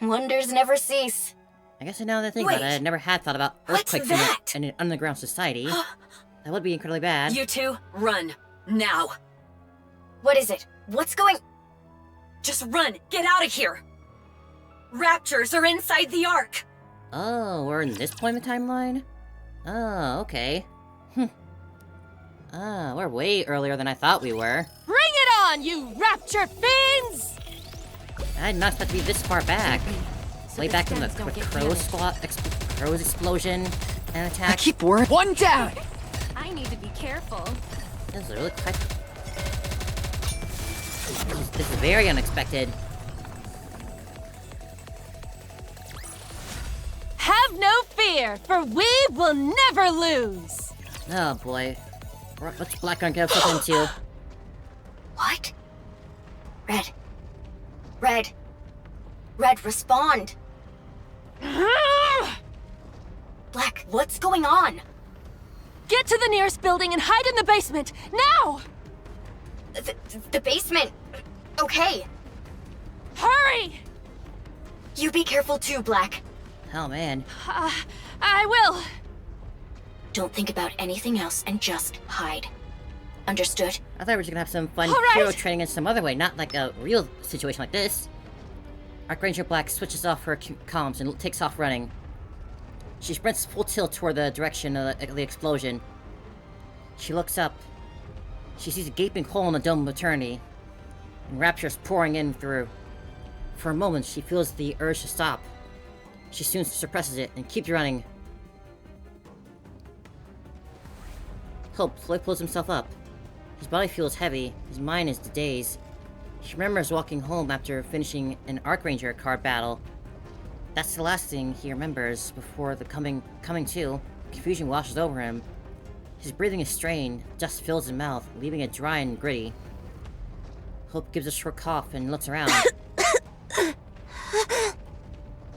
Wonders never cease. I guess now that I think about it, I never had thought about earthquakes in an underground society. That would be incredibly bad. You two, run. Now. What is it? What's going... Just run! Get out of here! Raptors are inside the Ark! Oh, we're in this point in the timeline? Oh, okay. We're way earlier than I thought we were. Bring it on, you rapture fiends! I did not expect to be this far back. Way back from the Crow's explosion and attack. I keep worrying. One down! I need to be careful. This is really quite... This is very unexpected. Have no fear, for we will never lose! Oh boy. What's Black gonna get himself into? What? Red, respond! Black, what's going on? Get to the nearest building and hide in the basement, now! The basement. Okay. Hurry! You be careful too, Black. Oh man. I will. Don't think about anything else and just hide. Understood? I thought we were just gonna have some fun All right. hero training in some other way, not like a real situation like this. Ark Ranger Black switches off her comms and takes off running. She sprints full tilt toward the direction of the explosion. She looks up. She sees a gaping hole in the dome of eternity, and rapture is pouring in through. For a moment, she feels the urge to stop. She soon suppresses it and keeps running. Hope slowly pulls himself up. His body feels heavy, his mind is dazed. He remembers walking home after finishing an Ark Ranger card battle. That's the last thing he remembers before the coming to. Confusion washes over him. His breathing is strained, dust fills his mouth, leaving it dry and gritty. Hope gives a short cough and looks around.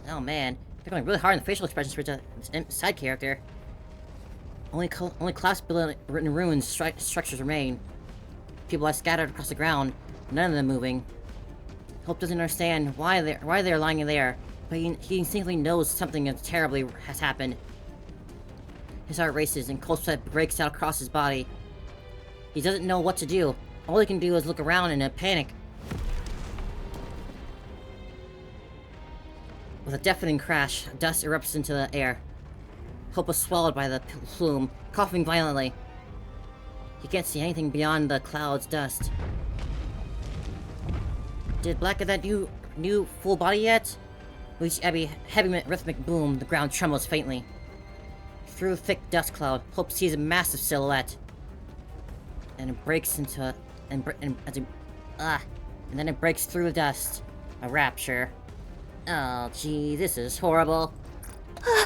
Oh man, they're going really hard on the facial expressions for this side character. Only collapsed written ruins structures remain. People are scattered across the ground, none of them moving. Hope doesn't understand why they're lying there, but he instinctively knows something terribly has happened. His heart races and cold sweat breaks out across his body. He doesn't know what to do. All he can do is look around in a panic. With a deafening crash, dust erupts into the air. Hope was swallowed by the plume, coughing violently. He can't see anything beyond the cloud's dust. Did Black get that new full body yet? With each heavy rhythmic boom, the ground trembles faintly. Through the thick dust cloud, Hope sees a massive silhouette. And it breaks into... And then it breaks through the dust. A rapture. Oh, gee, this is horrible. A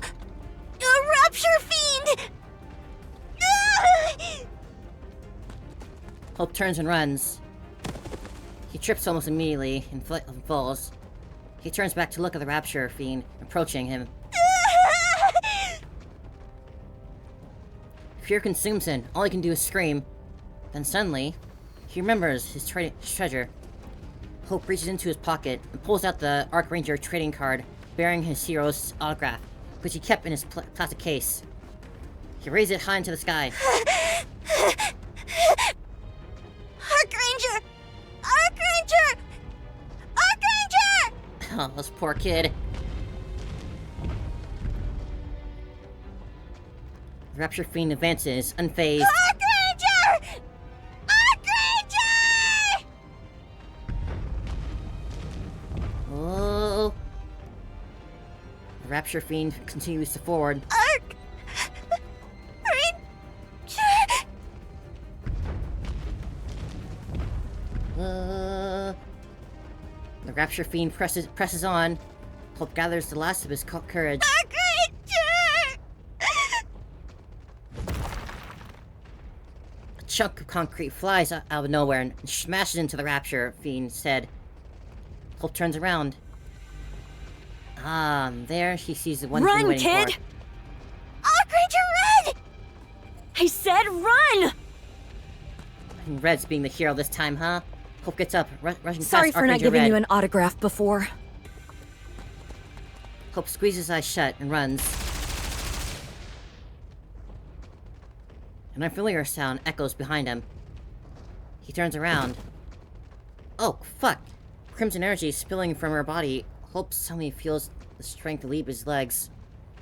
rapture fiend! Hope turns and runs. He trips almost immediately and falls. He turns back to look at the rapture fiend approaching him. Fear consumes him. All he can do is scream. Then suddenly, he remembers his treasure. Hope reaches into his pocket and pulls out the Ark Ranger trading card bearing his hero's autograph, which he kept in his plastic case. He raises it high into the sky. Ark Ranger! Ark Ranger! Ark Ranger! Oh, this poor kid. The rapture fiend advances, unfazed. Ark Ranger! Ark Ranger! Oh. The rapture fiend continues to forward. Ark Ranger! The Rapture Fiend presses on. Hope gathers the last of his courage. Ark Ranger! A chunk of concrete flies out of nowhere and smashes into the Rapture Fiend's head. Hope turns around. Ah, and there she sees the one thing Run, waiting kid! for. Ark Ranger Red! I said run! And Red's being the hero this time, huh? Hope gets up, rushing Sorry past for Ark not Ranger giving Red. you an autograph before. Hope squeezes his eyes shut and runs. An unfamiliar sound echoes behind him. He turns around. Oh, fuck! Crimson energy spilling from her body. Hope suddenly feels the strength leave his legs.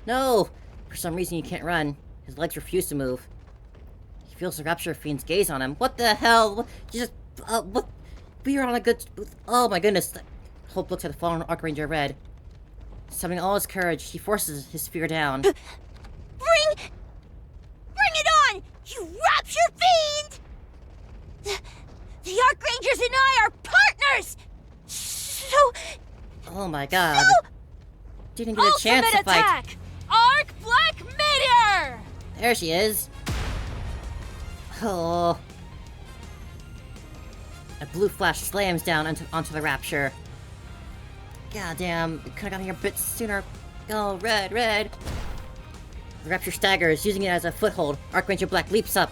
No! For some reason he can't run. His legs refuse to move. He feels the Rapture Fiend's gaze on him. What the hell? What? You just... what? We are on a good... Oh my goodness. Hope looks at the fallen Ark Ranger Red. Summoning all his courage, he forces his fear down. Bring it on, you Rapture Fiend! The Ark Rangers and I are partners! So... Oh my god. Didn't get a chance to Ultimate fight. attack! Ark Black Meteor! There she is. Oh. A blue flash slams down onto the Rapture. Goddamn, could've gotten here a bit sooner. Oh, Red, Red. The Rapture staggers, using it as a foothold. Ark Ranger Black leaps up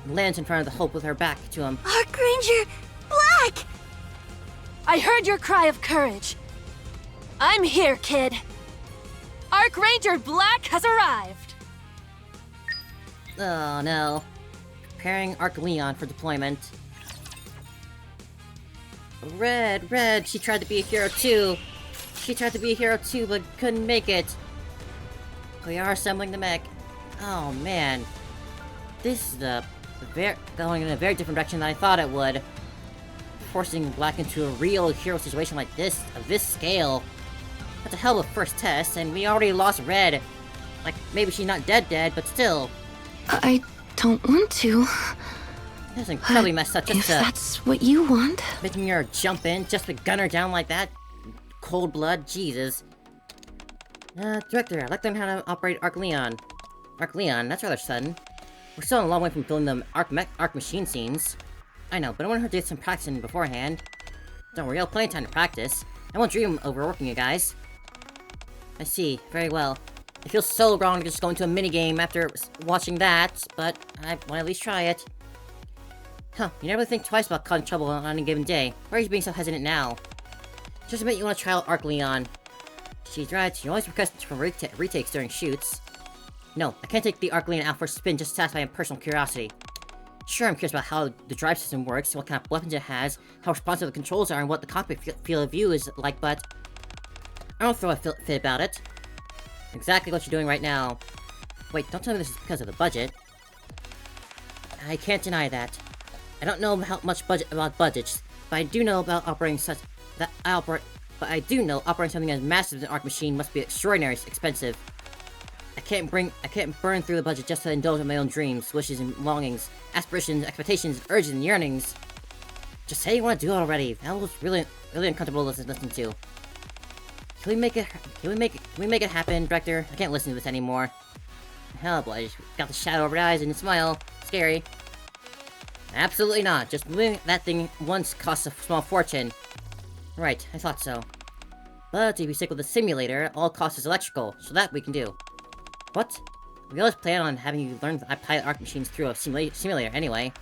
and lands in front of the Hope with her back to him. Ark Ranger Black! I heard your cry of courage. I'm here, kid. Ark Ranger Black has arrived. Oh no. Preparing Ark Leon for deployment. Red, Red, she tried to be a hero too. She tried to be a hero too, but couldn't make it. We are assembling the mech. Oh man. This is going in a very different direction than I thought it would. Forcing Black into a real hero situation like this, of this scale. That's a hell of a first test, and we already lost Red. Like, maybe she's not dead, but still. I don't want to. That's incredibly messed up, If just that's what you want. making her jump in, just to gun her down like that. Cold blood, Jesus. Director, I'd like to learn how to operate Ark Leon. Ark Leon, that's rather sudden. We're still a long way from building the Ark machine scenes. I know, but I want her to do some practicing beforehand. Don't worry, I'll have plenty of time to practice. I won't dream of overworking you guys. I see, very well. It feels so wrong to just go into a minigame after watching that, but I want to at least try it. Huh, you never think twice about causing trouble on any given day. Why are you being so hesitant now? Just admit you want to try out Ark Leon. She's right, you always request for retakes during shoots. No, I can't take the Ark Leon out for a spin just to satisfy my personal curiosity. Sure, I'm curious about how the drive system works, what kind of weapons it has, how responsive the controls are, and what the cockpit field of view is like, but... I don't throw a fit about it. Exactly what you're doing right now. Wait, don't tell me this is because of the budget. I can't deny that. I don't know how much about budgets, but I do know about operating something as massive as an Ark machine must be extraordinarily expensive. I can't burn through the budget just to indulge in my own dreams, wishes, and longings, aspirations, expectations, urges, and yearnings. Just say you want to do it already. That was really uncomfortable to listen to. Can we make it happen, Director? I can't listen to this anymore. Hell, boy, got the shadow over your eyes and a smile. Scary. Absolutely not. Just moving that thing once costs a small fortune. Right, I thought so. But if we stick with the simulator, all cost is electrical, so that we can do. What? We always plan on having you learn to pilot Ark machines through a simulator anyway.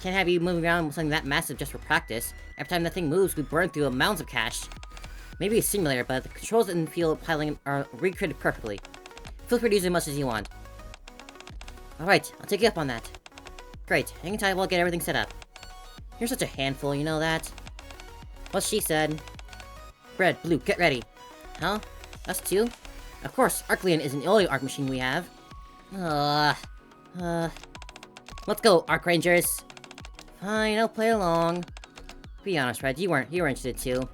Can't have you moving around with something that massive just for practice. Every time that thing moves, we burn through amounts of cash. Maybe a simulator, but the controls in the field of piloting are recreated perfectly. Feel free to use as much as you want. Alright, I'll take you up on that. Great, hang tight while I get everything set up. You're such a handful, you know that? What she said. Red, blue, get ready. Huh? Us too? Of course, Ark Leon isn't the only Ark machine we have. Let's go, Ark Rangers. Fine, I'll play along. Be honest, Red, you weren't interested too.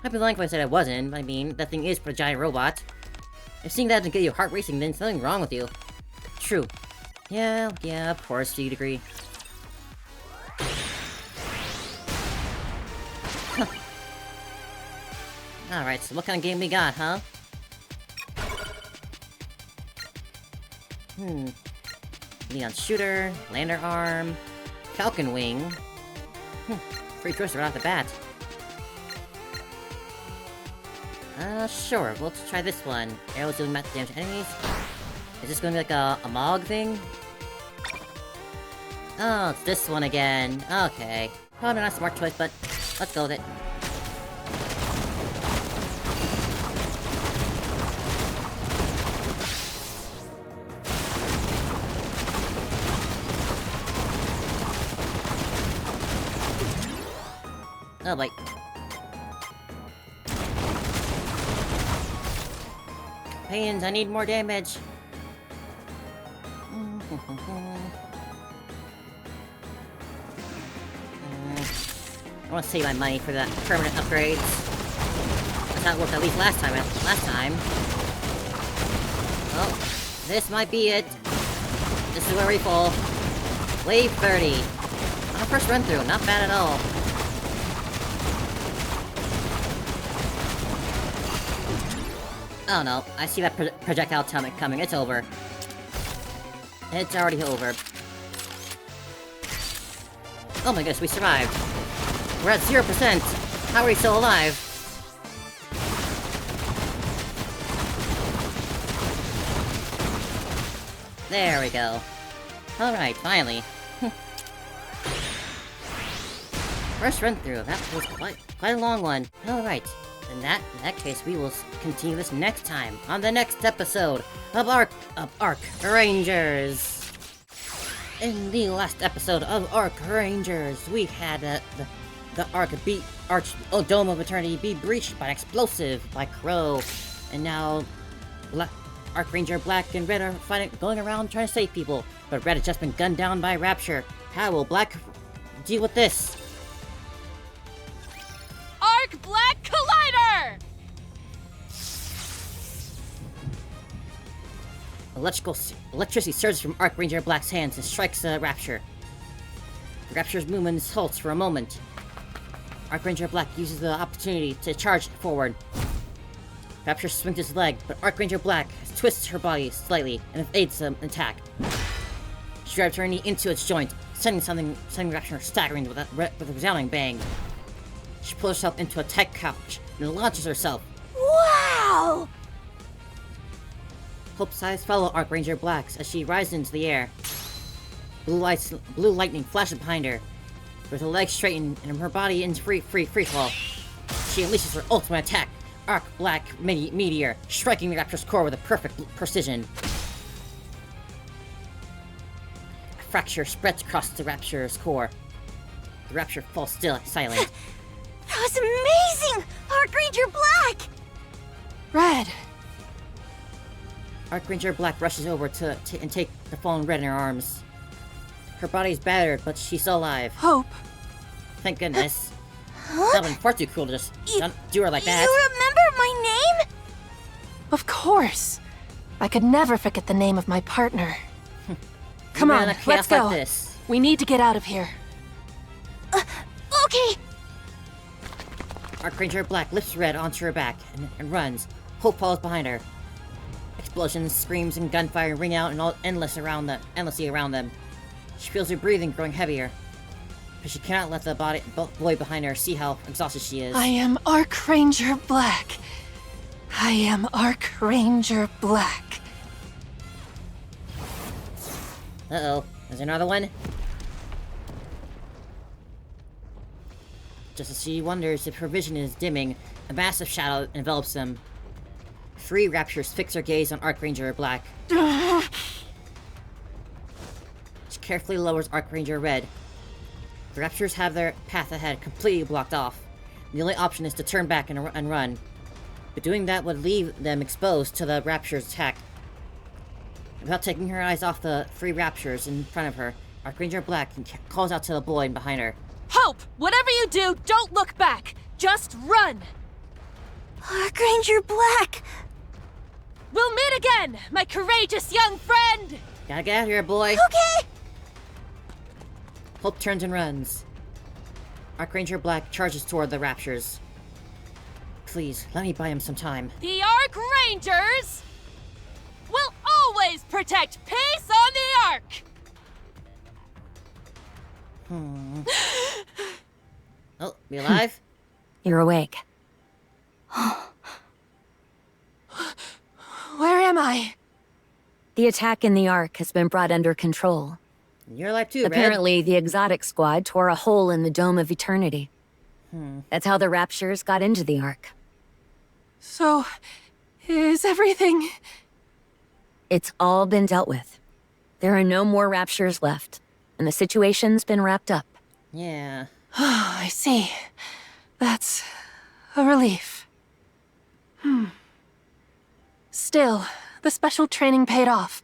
I'd be lying if I said I wasn't. I mean, that thing is for a giant robot. If seeing that doesn't get your heart racing, then something wrong with you. True. Yeah, of course, you'd agree. Alright, so what kind of game we got, huh? Neon Shooter, Lander Arm, Falcon Wing. Free choice right off the bat. Sure, we'll try this one. Arrows doing max damage to enemies. Is this gonna be like a Mog thing? Oh, it's this one again. Okay. Probably not a smart choice, but let's go with it. Oh, wait. Pains, I need more damage. I want to save my money for the permanent upgrades. That's how it worked at least last time. Well, this might be it. This is where we fall. Wave 30. On a first run through, not bad at all. Oh no, I see that projectile atomic coming. It's over. It's already over. Oh my goodness, we survived. We're at 0%. How are we still alive? There we go. Alright, finally. First run through. That was quite a long one. Alright. In that case, we will continue this next time on the next episode of Ark Rangers. In the last episode of Ark Rangers, we had the Dome of Eternity be breached by an explosive by Crow, and now Ark Ranger Black and Red are going around trying to save people, but Red has just been gunned down by Rapture. How will Black deal with this? Ark Black Collider! Electricity surges from Ark Ranger Black's hands and strikes Rapture. Rapture's movement halts for a moment. Ark Ranger Black uses the opportunity to charge forward. Rapture swings his leg, but Ark Ranger Black twists her body slightly and evades an attack. She drives her knee into its joint, sending Rapture staggering with a resounding bang. She pulls herself into a tight couch and launches herself. Wow! Hope's eyes follow Ark Ranger Black's as she rises into the air. Blue lightning flashes behind her. With her legs straightened and her body in free fall, she unleashes her ultimate attack, Ark Black Meteor, striking the Rapture's core with a perfect precision. A fracture spreads across the Rapture's core. The Rapture falls still, silent. That was amazing! Ark Ranger Black! Red. Ark Ranger Black rushes over to take the fallen Red in her arms. Her body's battered, but she's still alive. Hope. Thank goodness. That would have been far too cruel to just do her like that. You remember my name? Of course. I could never forget the name of my partner. Come on, let's go. Like this. We need to get out of here. Okay. Ark Ranger Black lifts Red onto her back and runs. Hope follows behind her. Explosions, screams, and gunfire ring out and endlessly around them. She feels her breathing growing heavier, but she cannot let the boy behind her see how exhausted she is. I am Ark Ranger Black. I am Ark Ranger Black. Uh-oh. Is there another one? Just as she wonders if her vision is dimming, a massive shadow envelops them. 3 Raptures fix their gaze on Ark Ranger Black. She carefully lowers Ark Ranger Red. The Raptures have their path ahead completely blocked off. The only option is to turn back and run. But doing that would leave them exposed to the Rapture's attack. Without taking her eyes off the 3 Raptures in front of her, Ark Ranger Black calls out to the boy behind her. Hope! Whatever you do, don't look back! Just run! Ark Ranger Black! We'll meet again, my courageous young friend! Gotta get out of here, boy! Okay! Hope turns and runs. Ark Ranger Black charges toward the Raptures. Please, let me buy him some time. The Ark Rangers will always protect peace on the Ark! Oh, be alive? You're awake. Where am I? The attack in the Ark has been brought under control. You're alive too, Red. Apparently, the exotic squad tore a hole in the Dome of Eternity. That's how the Raptures got into the Ark. So, is everything... It's all been dealt with. There are no more Raptures left, and the situation's been wrapped up. Yeah. Oh, I see. That's a relief. Still, the special training paid off.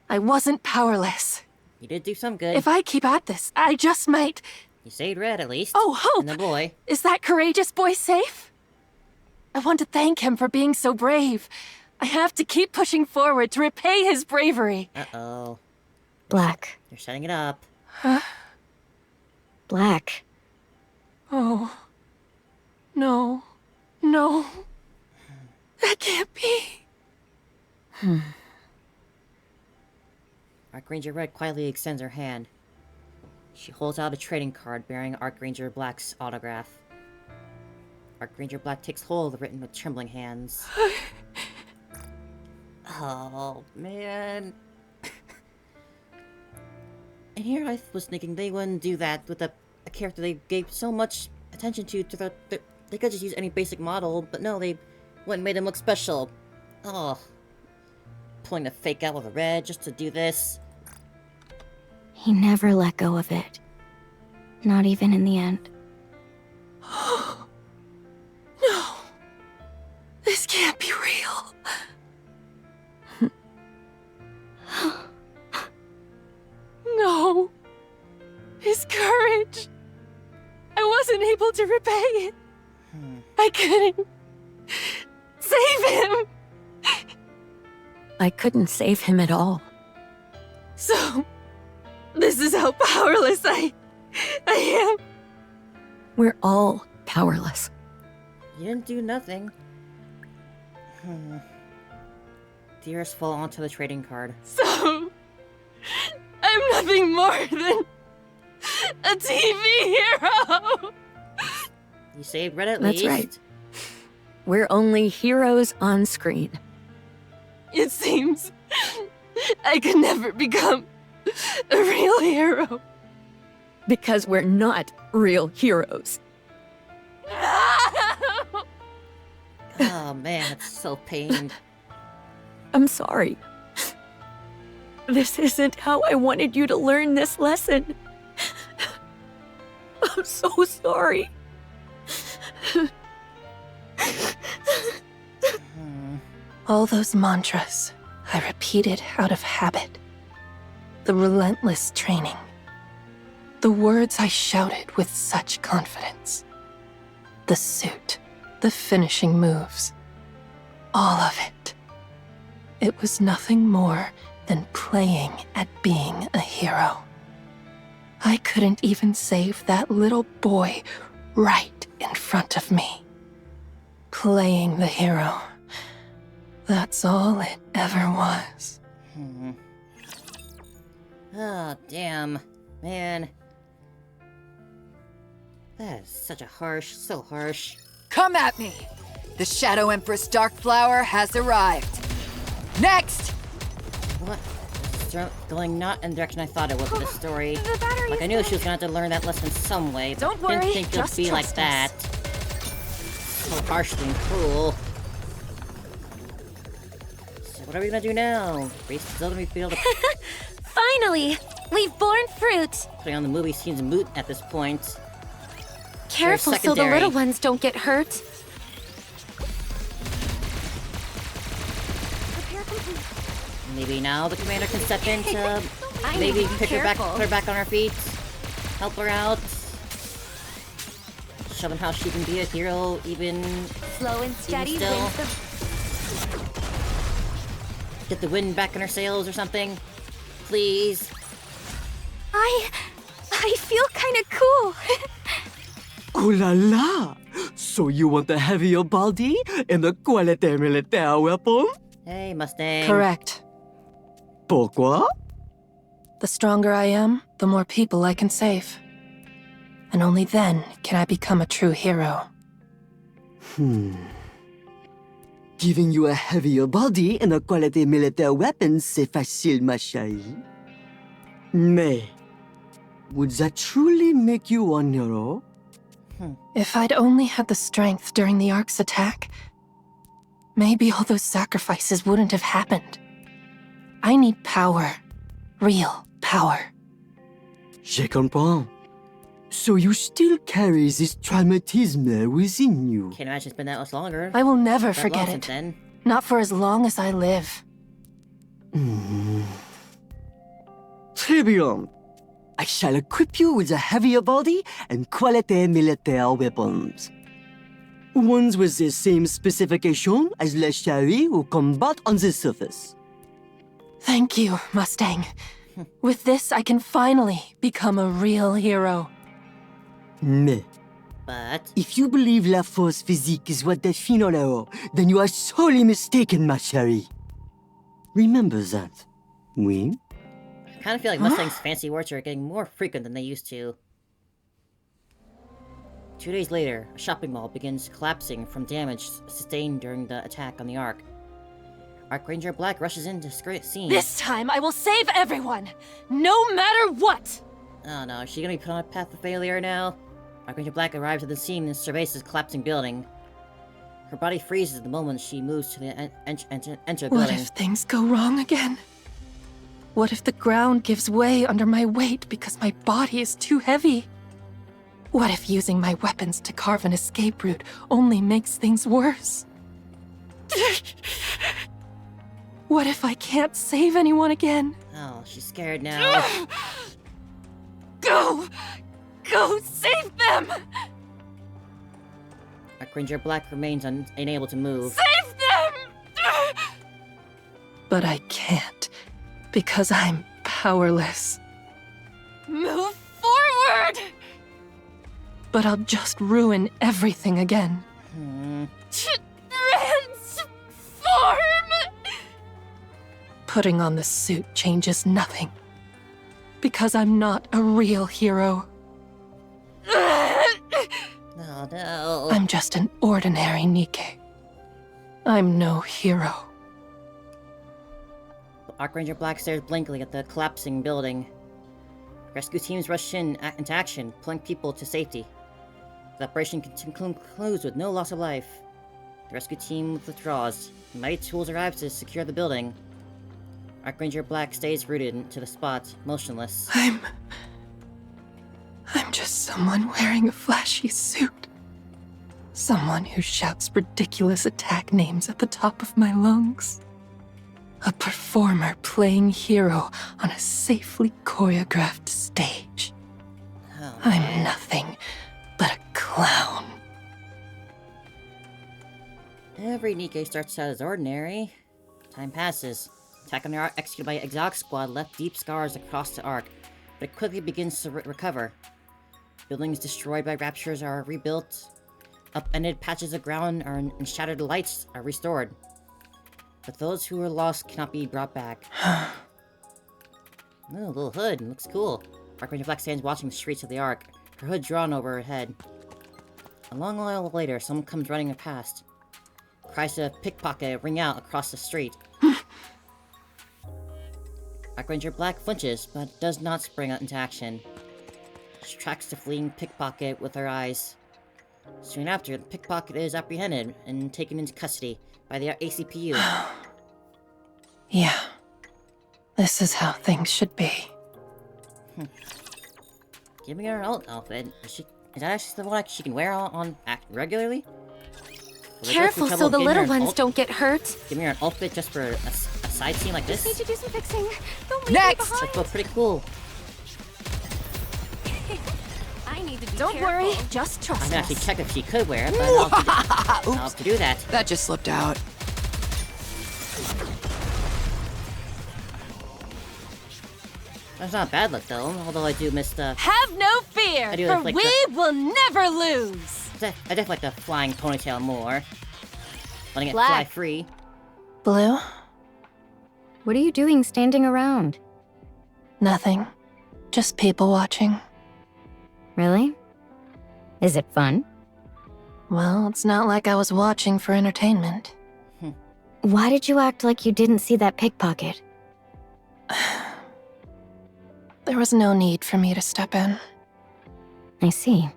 I wasn't powerless. You did do some good. If I keep at this, I just might... You saved Red, at least. Oh, Hope! And the boy. Is that courageous boy safe? I want to thank him for being so brave. I have to keep pushing forward to repay his bravery. Uh-oh. Black. You're setting it up. Huh? Black. Oh. No. No. That can't be. Ark Ranger Red quietly extends her hand. She holds out a trading card bearing Ark Ranger Black's autograph. Ark Ranger Black takes hold of the written with trembling hands. Oh, man. And here I was thinking they wouldn't do that with a character they gave so much attention to they could just use any basic model, but no, they went and made him look special. Oh. Pulling the fake out with a Red just to do this. He never let go of it. Not even in the end. No. This can't be real. No. His courage. I wasn't able to repay it. I couldn't save him. I couldn't save him at all. So, this is how powerless I am. We're all powerless. You didn't do nothing. Tears fall onto the trading card. So, I'm nothing more than a TV hero. You saved Red at That's least. right. We're only heroes on screen. It seems I could never become a real hero. Because we're not real heroes. Oh man, it's so pained. I'm sorry. This isn't how I wanted you to learn this lesson. I'm so sorry. All those mantras I repeated out of habit. The relentless training. The words I shouted with such confidence. The suit. The finishing moves. All of it. It was nothing more than playing at being a hero. I couldn't even save that little boy right in front of me. Playing the hero. That's all it ever was. Oh, damn. Man. That is such a so harsh. Come at me! The Shadow Empress Darkflower has arrived. Next! What? It's going not in the direction I thought it would with this story. The battery Like, I knew she was gonna have to learn that lesson some way, but Don't didn't worry, think it would just be like trust that. So harshly and cruel. So what are we gonna do now? Race still gonna be able to Finally! We've borne fruit! putting on the movie seems moot at this point. Careful so the secondary. little ones don't get hurt. Maybe now the commander can step in to I maybe need to be put careful. her back on her feet, help her out, show them how she can be a hero even Slow and steady still. wins the... Get the wind back in her sails or something. Please. I feel kinda cool. Oh la la! So you want a heavier body and a quality militaire weapon? Hey, Mustang. Correct. Pourquoi? The stronger I am, the more people I can save. And only then can I become a true hero. Giving you a heavier body and a quality militaire weapon, c'est facile, ma chérie. Mais, would that truly make you one hero? If I'd only had the strength during the Ark's attack, maybe all those sacrifices wouldn't have happened. I need power. Real power. Je comprends. So you still carry this traumatisme within you. Can't imagine it's been that much longer. I will never That long forget since it. then. Not for as long as I live. Très bien. I shall equip you with a heavier body and quality militaire weapons. Ones with the same specification as les chéris who combat on the surface. Thank you, Mustang. With this, I can finally become a real hero. Mais, But if you believe la force physique is what defines un héros, then you are sorely mistaken, ma chérie. Remember that. Oui? I kind of feel like Mustang's fancy words are getting more frequent than they used to. 2 days later, a shopping mall begins collapsing from damage sustained during the attack on the Ark. Ark Ranger Black rushes in to scene. This time, I will save everyone, no matter what! Oh no, is she gonna be put on a path of failure now? Ark Ranger Black arrives at the scene and surveys the collapsing building. Her body freezes the moment she moves to the enter the What building. if things go wrong again? What if the ground gives way under my weight because my body is too heavy? What if using my weapons to carve an escape route only makes things worse? What if I can't save anyone again? Oh, she's scared now. Go! Go save them! Ark Ranger Black remains unable to move. Save them! But I can't, because I'm powerless. Move forward! But I'll just ruin everything again. Transform! Putting on the suit changes nothing. Because I'm not a real hero. Oh no. I'm just an ordinary Nikke. I'm no hero. Ark Ranger Black stares blankly at the collapsing building. Rescue teams rush into action, pulling people to safety. The operation concludes with no loss of life. The rescue team withdraws. Mighty tools arrive to secure the building. Ark Ranger Black stays rooted to the spot, motionless. I'm just someone wearing a flashy suit. Someone who shouts ridiculous attack names at the top of my lungs. A performer playing hero on a safely choreographed stage. Oh, I'm man. nothing but a clown. Every Nikke starts out as ordinary. Time passes. Attack on the Ark executed by Exotic Squad left deep scars across the Ark, but it quickly begins to recover. Buildings destroyed by raptures are rebuilt. Upended patches of ground and shattered lights are restored. But those who were lost cannot be brought back. Oh, a little hood. Looks cool. Ark Ranger Black stands watching the streets of the Ark, her hood drawn over her head. A long while later, someone comes running past. Cries to pickpocket ring out across the street. Ark Ranger Black flinches, but does not spring into action. She tracks the fleeing pickpocket with her eyes. Soon after, the pickpocket is apprehended and taken into custody by the ACPU. Yeah. This is how things should be. Giving her an outfit. Is that actually the one she can wear on regularly? Will they go through Careful trouble so the giving her little an ones don't get hurt. Giving her an outfit just for a side scene like this? Need to do some fixing. Don't leave Next! me That looks pretty cool. behind. I need to be Don't careful. worry, just I'm trust gonna actually us. check if she could wear it, but I'll have to do that. That just slipped out. That's not a bad look though, although I do miss the... Have no fear, I do for like we will never lose. I definitely like the flying ponytail more. Letting it Black. fly free. Blue? What are you doing standing around? Nothing. Just people watching. Really? Is it fun? Well, it's not like I was watching for entertainment. Why did you act like you didn't see that pickpocket? There was no need for me to step in. I see.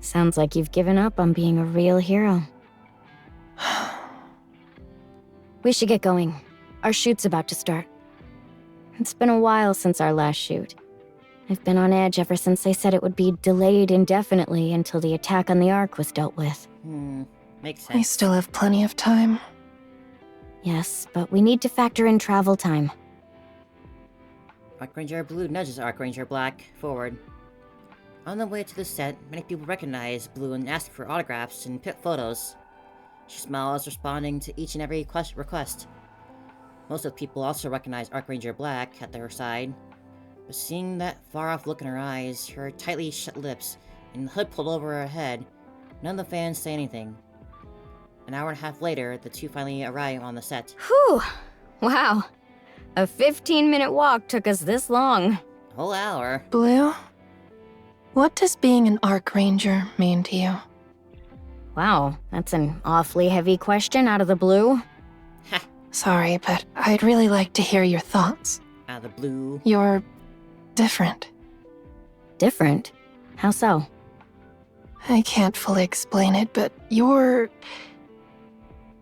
Sounds like you've given up on being a real hero. We should get going. Our shoot's about to start. It's been a while since our last shoot. I've been on edge ever since they said it would be delayed indefinitely until the attack on the Ark was dealt with. Makes We sense. still have plenty of time. Yes, but we need to factor in travel time. Ark Ranger Blue nudges Ark Ranger Black forward. On the way to the set, many people recognize Blue and ask for autographs and photos. She smiles, responding to each and every request. Most of the people also recognize Ark Ranger Black at their side, but seeing that far-off look in her eyes, her tightly shut lips, and the hood pulled over her head, none of the fans say anything. An hour and a half later, the two finally arrive on the set. Whew! Wow. A 15-minute walk took us this long. A whole hour. Blue? What does being an Ark Ranger mean to you? Wow, that's an awfully heavy question out of the blue. Sorry, but I'd really like to hear your thoughts. Out of the blue. You're different. Different? How so? I can't fully explain it, but you're...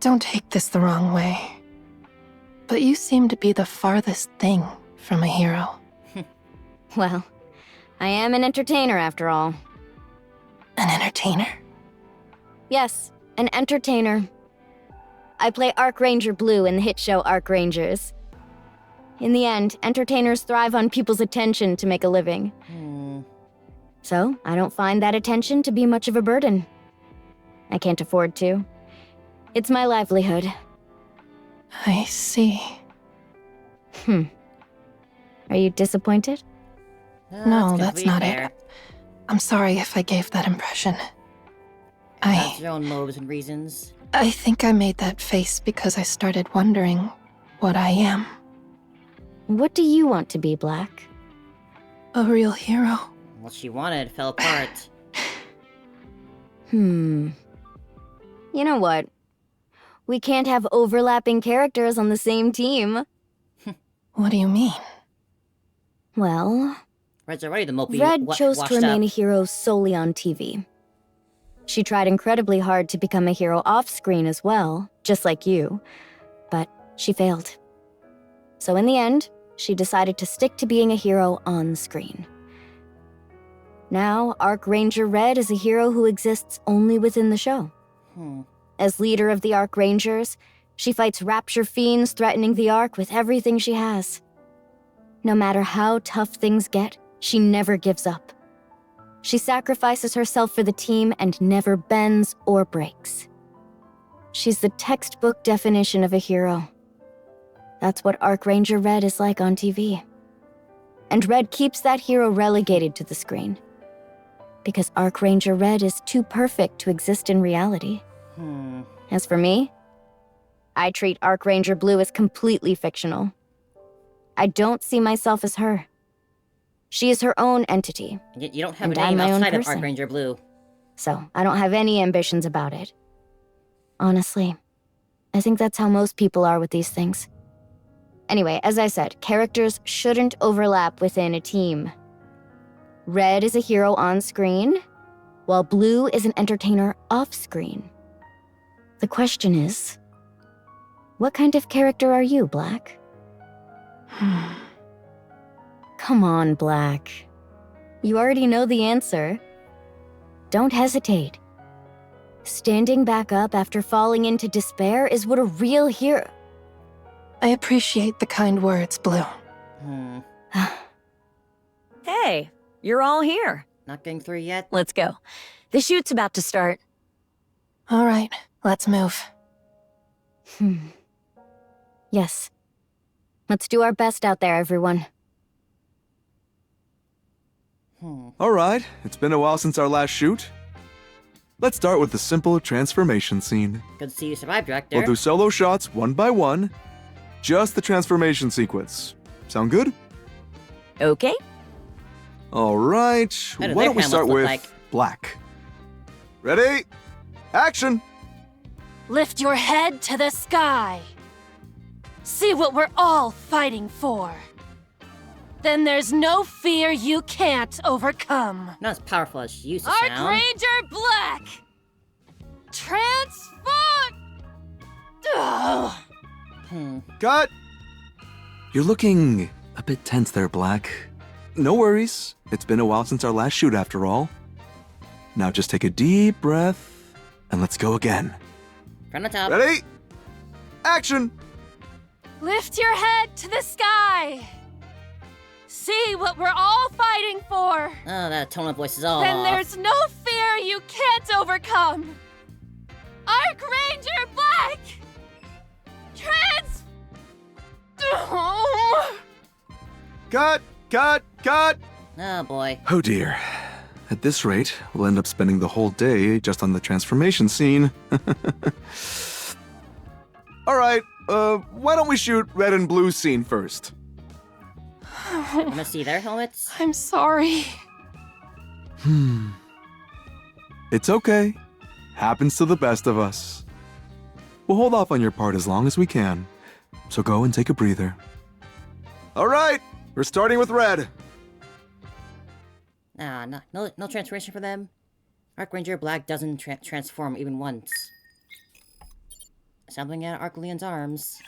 Don't take this the wrong way. But you seem to be the farthest thing from a hero. Well, I am an entertainer after all. An entertainer? Yes, an entertainer. I play Ark Ranger Blue in the hit show Ark Rangers. In the end, entertainers thrive on people's attention to make a living. So, I don't find that attention to be much of a burden. I can't afford to. It's my livelihood. I see. Are you disappointed? No, that's not it. I'm sorry if I gave that impression. Has your own motives and reasons. I think I made that face because I started wondering what I am. What do you want to be, Black? A real hero. What she wanted fell apart. You know what? We can't have overlapping characters on the same team. What do you mean? Well, Red's already the mopey. Red chose to washed remain a up. hero solely on TV. She tried incredibly hard to become a hero off-screen as well, just like you, but she failed. So in the end, she decided to stick to being a hero on-screen. Now, Ark Ranger Red is a hero who exists only within the show. As leader of the Ark Rangers, she fights rapture fiends threatening the Ark with everything she has. No matter how tough things get, she never gives up. She sacrifices herself for the team and never bends or breaks. She's the textbook definition of a hero. That's what Ark Ranger Red is like on TV. And Red keeps that hero relegated to the screen. Because Ark Ranger Red is too perfect to exist in reality. As for me, I treat Ark Ranger Blue as completely fictional. I don't see myself as her. She is her own entity. Yet you don't have And a I'm name my own outside of person. Ark Ranger Blue. So I don't have any ambitions about it. Honestly, I think that's how most people are with these things. Anyway, as I said, characters shouldn't overlap within a team. Red is a hero on screen, while Blue is an entertainer off screen. The question is, what kind of character are you, Black? Come on, Black. You already know the answer. Don't hesitate. Standing back up after falling into despair is what a real hero... I appreciate the kind words, Blue. Hey, you're all here. Not getting through yet? Let's go. The shoot's about to start. All right, let's move. Yes. Let's do our best out there, everyone. All right, it's been a while since our last shoot. Let's start with the simple transformation scene. Good to see you survive, Director. We'll do solo shots one by one. Just the transformation sequence. Sound good? Okay. All right. How do Why their don't we start helmets look with like? Black? Ready? Action! Lift your head to the sky. See what we're all fighting for. Then there's no fear you can't overcome. Not as powerful as she used to Ark sound. Ranger Black! Transform! Ugh. Cut! You're looking a bit tense there, Black. No worries. It's been a while since our last shoot, after all. Now just take a deep breath, and let's go again. From the top. Ready? Action! Lift your head to the sky. See what we're all fighting for. Oh, that tone of voice is all Then off. there's no fear you can't overcome. Ark Ranger Black! Cut! Cut! Cut! Oh boy. Oh dear. At this rate, we'll end up spending the whole day just on the transformation scene. Alright, why don't we shoot red and blue scene first? Wanna see their helmets? I'm sorry. It's okay. Happens to the best of us. We'll hold off on your part as long as we can. So go and take a breather. Alright, we're starting with red. Nah, no transformation for them. Ark Ranger Black doesn't transform even once. Something out of Ark Leon's arms.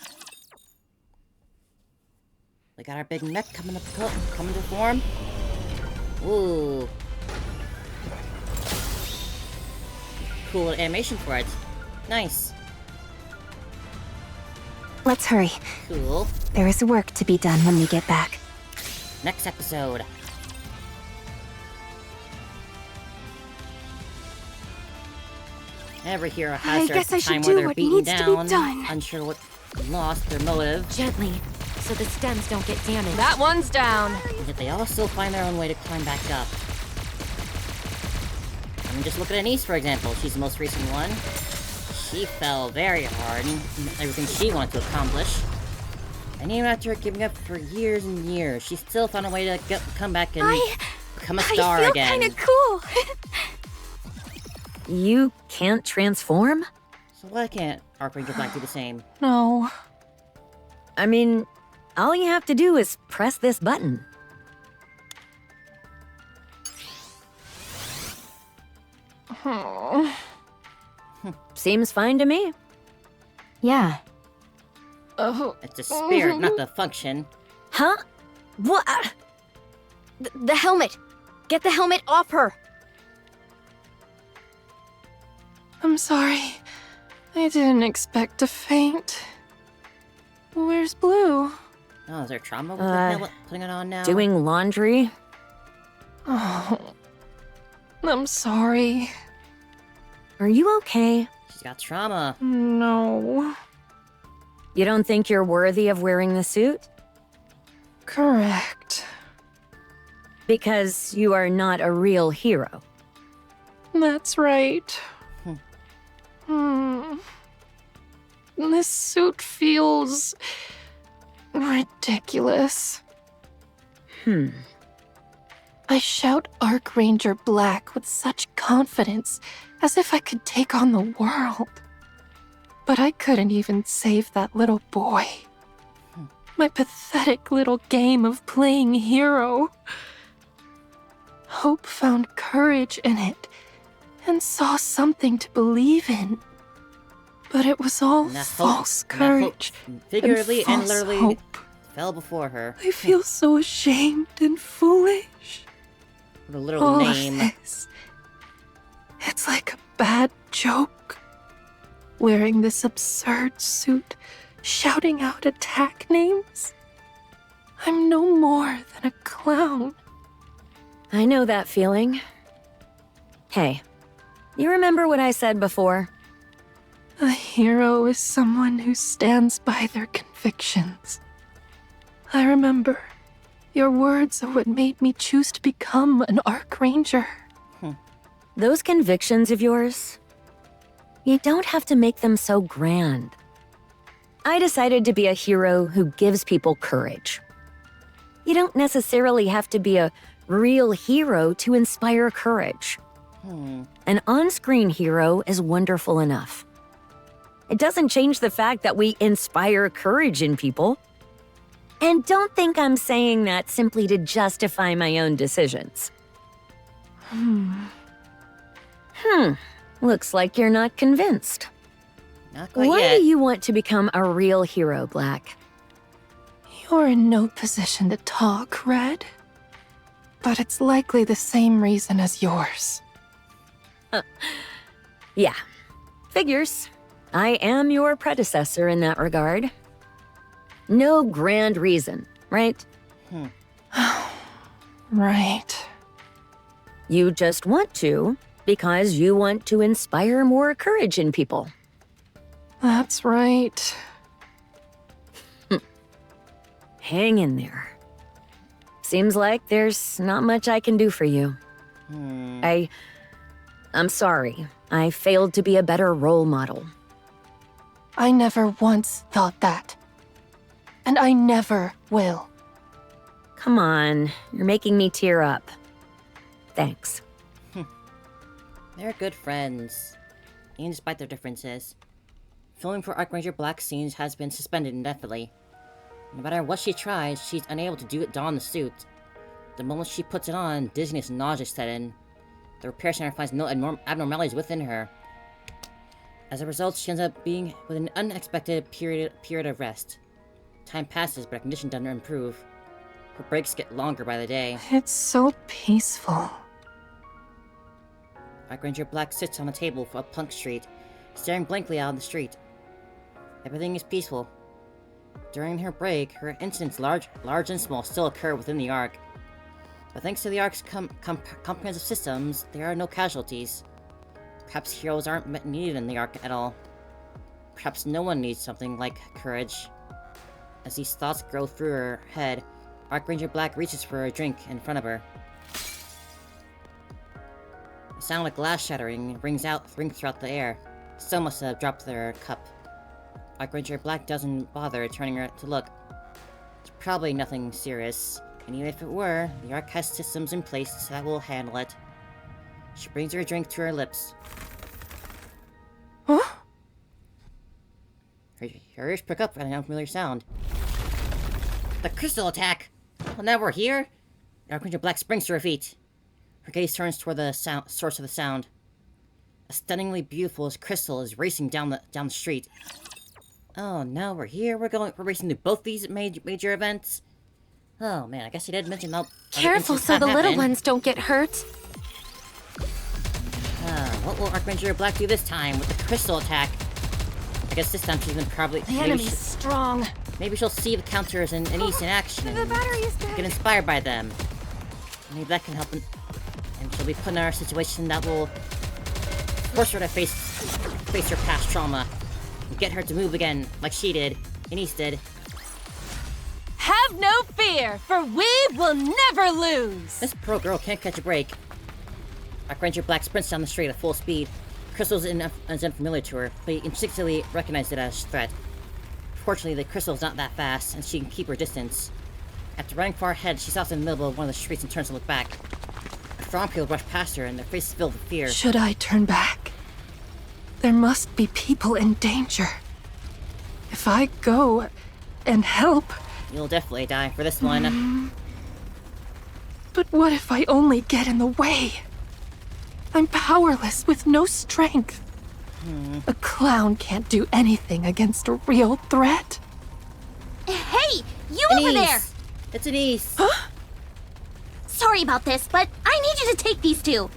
We got our big mech coming to form. Ooh. Cool little animation for it. Nice. Let's hurry. Cool. There is work to be done when we get back. Next episode. Every hero has I their guess I should time do where they're what beaten needs to be down, done. unsure what lost their motive. Gently, so the stems don't get damaged. That one's down. Yet they all still find their own way to climb back up. I mean, just look at Anise, for example. She's the most recent one. She fell very hard in everything she wanted to accomplish. And even after giving up for years and years, she still found a way to come back and become a star I feel again. kinda cool. You can't transform? So why can't Ark Ranger Black do the same? No. I mean, all you have to do is press this button. Seems fine to me. Yeah. Oh. It's the spirit, not the function. Huh? What? The helmet! Get the helmet off her! I'm sorry. I didn't expect to faint. Where's Blue? Oh, is there trauma with the helmet putting it on now? Doing laundry? Oh. I'm sorry. Are you okay? She's got trauma. No. You don't think you're worthy of wearing the suit? Correct. Because you are not a real hero. That's right. This suit feels ridiculous. I shout Ark Ranger Black with such confidence, as if I could take on the world. But I couldn't even save that little boy. My pathetic little game of playing hero. Hope found courage in it, and saw something to believe in. But it was all false courage, figuratively and false literally hope. fell before her. I feel so ashamed and foolish. What a literal All name. of this. It's like a bad joke. Wearing this absurd suit, shouting out attack names. I'm no more than a clown. I know that feeling. Hey, you remember what I said before? A hero is someone who stands by their convictions. I remember. Your words are what made me choose to become an Ark Ranger. those convictions of yours, you don't have to make them so grand. I decided to be a hero who gives people courage. You don't necessarily have to be a real hero to inspire courage. An on-screen hero is wonderful enough. It doesn't change the fact that we inspire courage in people. And don't think I'm saying that simply to justify my own decisions. Looks like you're not convinced. Not quite Why yet. do you want to become a real hero, Black? You're in no position to talk, Red. But it's likely the same reason as yours. Yeah, figures. I am your predecessor in that regard. No grand reason, right? Right. You just want to because you want to inspire more courage in people. That's right. Hang in there. Seems like there's not much I can do for you. I'm sorry. I failed to be a better role model. I never once thought that. And I never will. Come on, you're making me tear up. Thanks. They're good friends, even despite their differences. Filming for Ark Ranger Black scenes has been suspended indefinitely. No matter what she tries, she's unable to don the suit. The moment she puts it on, dizziness and nausea set in. The repair center finds no abnormalities within her. As a result, she ends up being with an unexpected period of rest. Time passes, but her condition doesn't improve. Her breaks get longer by the day. It's so peaceful. Ark Ranger Black sits on a table up Plunk Street, staring blankly out on the street. Everything is peaceful. During her break, her incidents, large and small, still occur within the Ark. But thanks to the Ark's comprehensive systems, there are no casualties. Perhaps heroes aren't needed in the Ark at all. Perhaps no one needs something like courage. As these thoughts grow through her head, Ark Ranger Black reaches for a drink in front of her. A sound like glass shattering rings throughout the air. Someone must have dropped their cup. Ark Ranger Black doesn't bother turning her to look. It's probably nothing serious, and even if it were, the Ark has systems in place that will handle it. She brings her drink to her lips. Huh? Her ears prick up at an unfamiliar sound. The crystal attack! Well, now we're here? Ark Ranger Black springs to her feet. Her gaze turns toward the source of the sound. A stunningly beautiful crystal is racing down the street. Oh, now we're here. We're racing to both these major events. Oh man, I guess he did mention that. Careful so the little ones don't get hurt. What will Ark Ranger Black do this time with the crystal attack? I guess this time she's been probably. The enemy's strong. Maybe she'll see the counters and Anise in action and get inspired by them. Maybe that can help, and she'll be put in a situation that will force her to face her past trauma and get her to move again, like she did, Anise did. Have no fear, for we will never lose! This pro girl can't catch a break. Ark Ranger Black sprints down the street at full speed. Crystal is unfamiliar to her, but he instinctively recognized it as a threat. Fortunately, the crystal is not that fast, and she can keep her distance. After running far ahead, she stops in the middle of one of the streets and turns to look back. A throng of people rush past her, and their faces filled with fear. Should I turn back? There must be people in danger. If I go and help... You'll definitely die for this one. But what if I only get in the way? I'm powerless with no strength. A clown can't do anything against a real threat. Hey, you Anise. over there! It's Anise. Huh? Sorry about this, but I need you to take these two.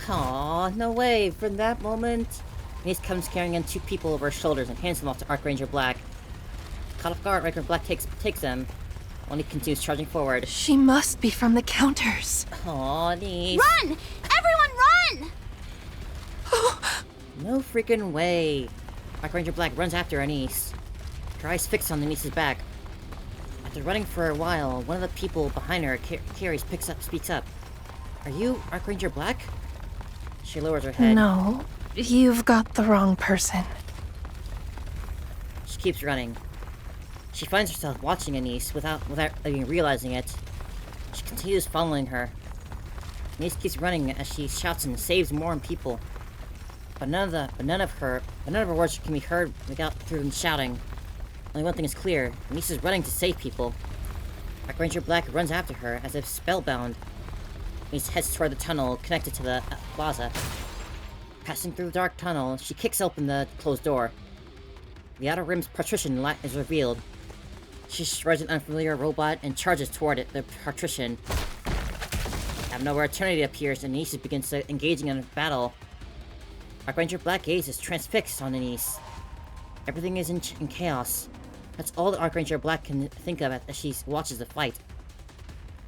Aw, no way. For that moment, Anise comes carrying in two people over her shoulders and hands them off to Ark Ranger Black. Caught off guard, Ranger Black takes them, while he continues charging forward. She must be from the counters. Aw, Anise. Run! Everyone run! No freaking way. Ark Ranger Black runs after Anise. Her eyes fixed on Anise's back. After running for a while, one of the people behind her, Carrie, speaks up. Are you Ark Ranger Black? She lowers her head. No, you've got the wrong person. She keeps running. She finds herself watching Anise without even realizing it. She continues following her. Anise keeps running as she shouts and saves more people. But none of her words can be heard through them shouting. Only one thing is clear: Anise is running to save people. Ark Ranger Black runs after her as if spellbound. Anise heads toward the tunnel connected to the plaza. Passing through the dark tunnel, she kicks open the closed door. The outer rim's partition is revealed. She shreds an unfamiliar robot and charges toward it, the partition. Out of nowhere, Eternity appears and Anise begins engaging in a battle. Ark Ranger Black gaze is transfixed on Anise. Everything is in chaos. That's all that Ark Ranger Black can think of as she watches the fight.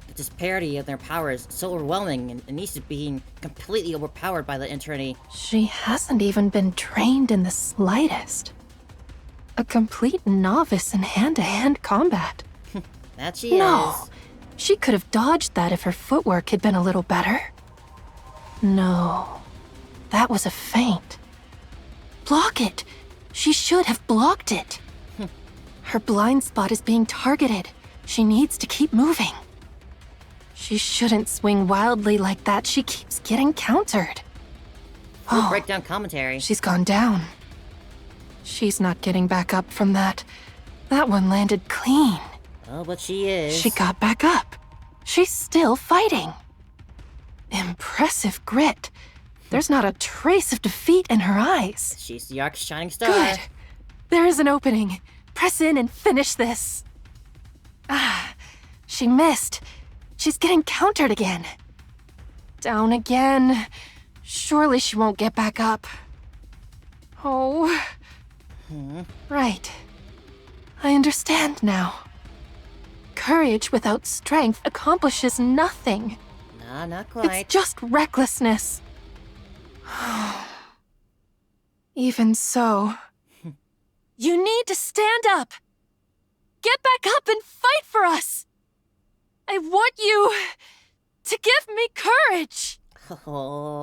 The disparity of their powers is so overwhelming, and Anise is being completely overpowered by the Eternity. She hasn't even been trained in the slightest. A complete novice in hand-to-hand combat. That she No, is. she could have dodged that if her footwork had been a little better. No, that was a feint. Block it! She should have blocked it. Her blind spot is being targeted. She needs to keep moving. She shouldn't swing wildly like that. She keeps getting countered. Full breakdown commentary. She's gone down. She's not getting back up from that. That one landed clean. Oh, but she is. She got back up. She's still fighting. Impressive grit. There's not a trace of defeat in her eyes. She's the Ark's shining star. Good. There is an opening. Press in and finish this. Ah, she missed. She's getting countered again. Down again. Surely she won't get back up. Oh. Right. I understand now. Courage without strength accomplishes nothing. Nah, not quite. It's just recklessness. Even so, you need to stand up. Get back up and fight for us. I want you to give me courage. Oh.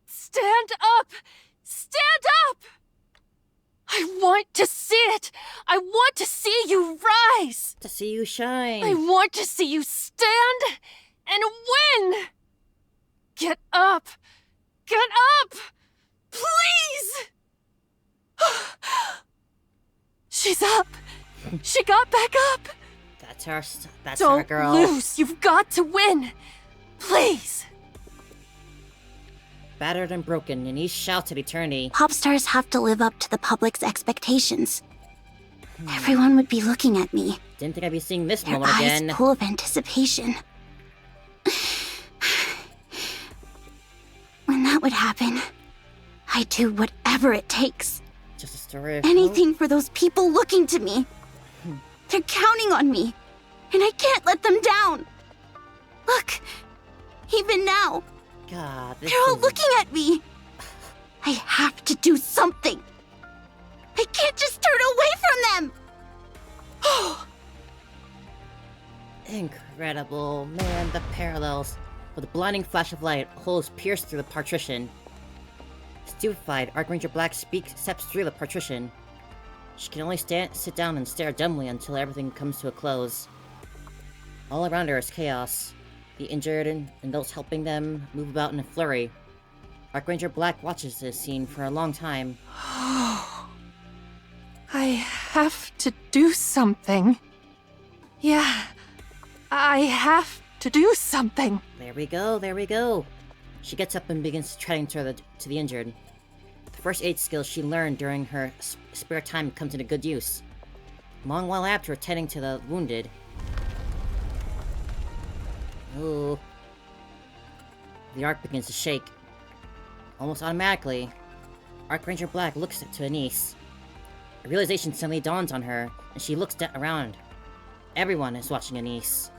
Stand up. Stand up. I want to see it. I want to see you rise. To see you shine. I want to see you stand and win. Get up. Get up. Please. She's up. She got back up. That's Don't our girl. lose. You've got to win. Please. Battered and broken, Anise shouts at Eternity. Pop stars have to live up to the public's expectations. Everyone would be looking at me. Didn't think I'd be seeing this Their moment eyes again. full of anticipation. When that would happen, I'd do whatever it takes. Just a story of Anything for those people looking to me. They're counting on me, and I can't let them down. Look, even now, God, they're all looking at me. I have to do something. I can't just turn away from them. Incredible. Man, the parallels. With a blinding flash of light, holes pierced through the partition. Stupefied, Ark Ranger Black steps through the partition. She can only sit down and stare dumbly until everything comes to a close. All around her is chaos. The injured and those helping them move about in a flurry. Ark Ranger Black watches this scene for a long time. I have to do something. Yeah, I have to do something. There we go, there we go. She gets up and begins treading to the injured. The first aid skills she learned during her spare time comes into good use. A long while after attending to the wounded. Ooh. The Ark begins to shake. Almost automatically, Ark Ranger Black looks to Anise. A realization suddenly dawns on her, and she looks around. Everyone is watching Anise.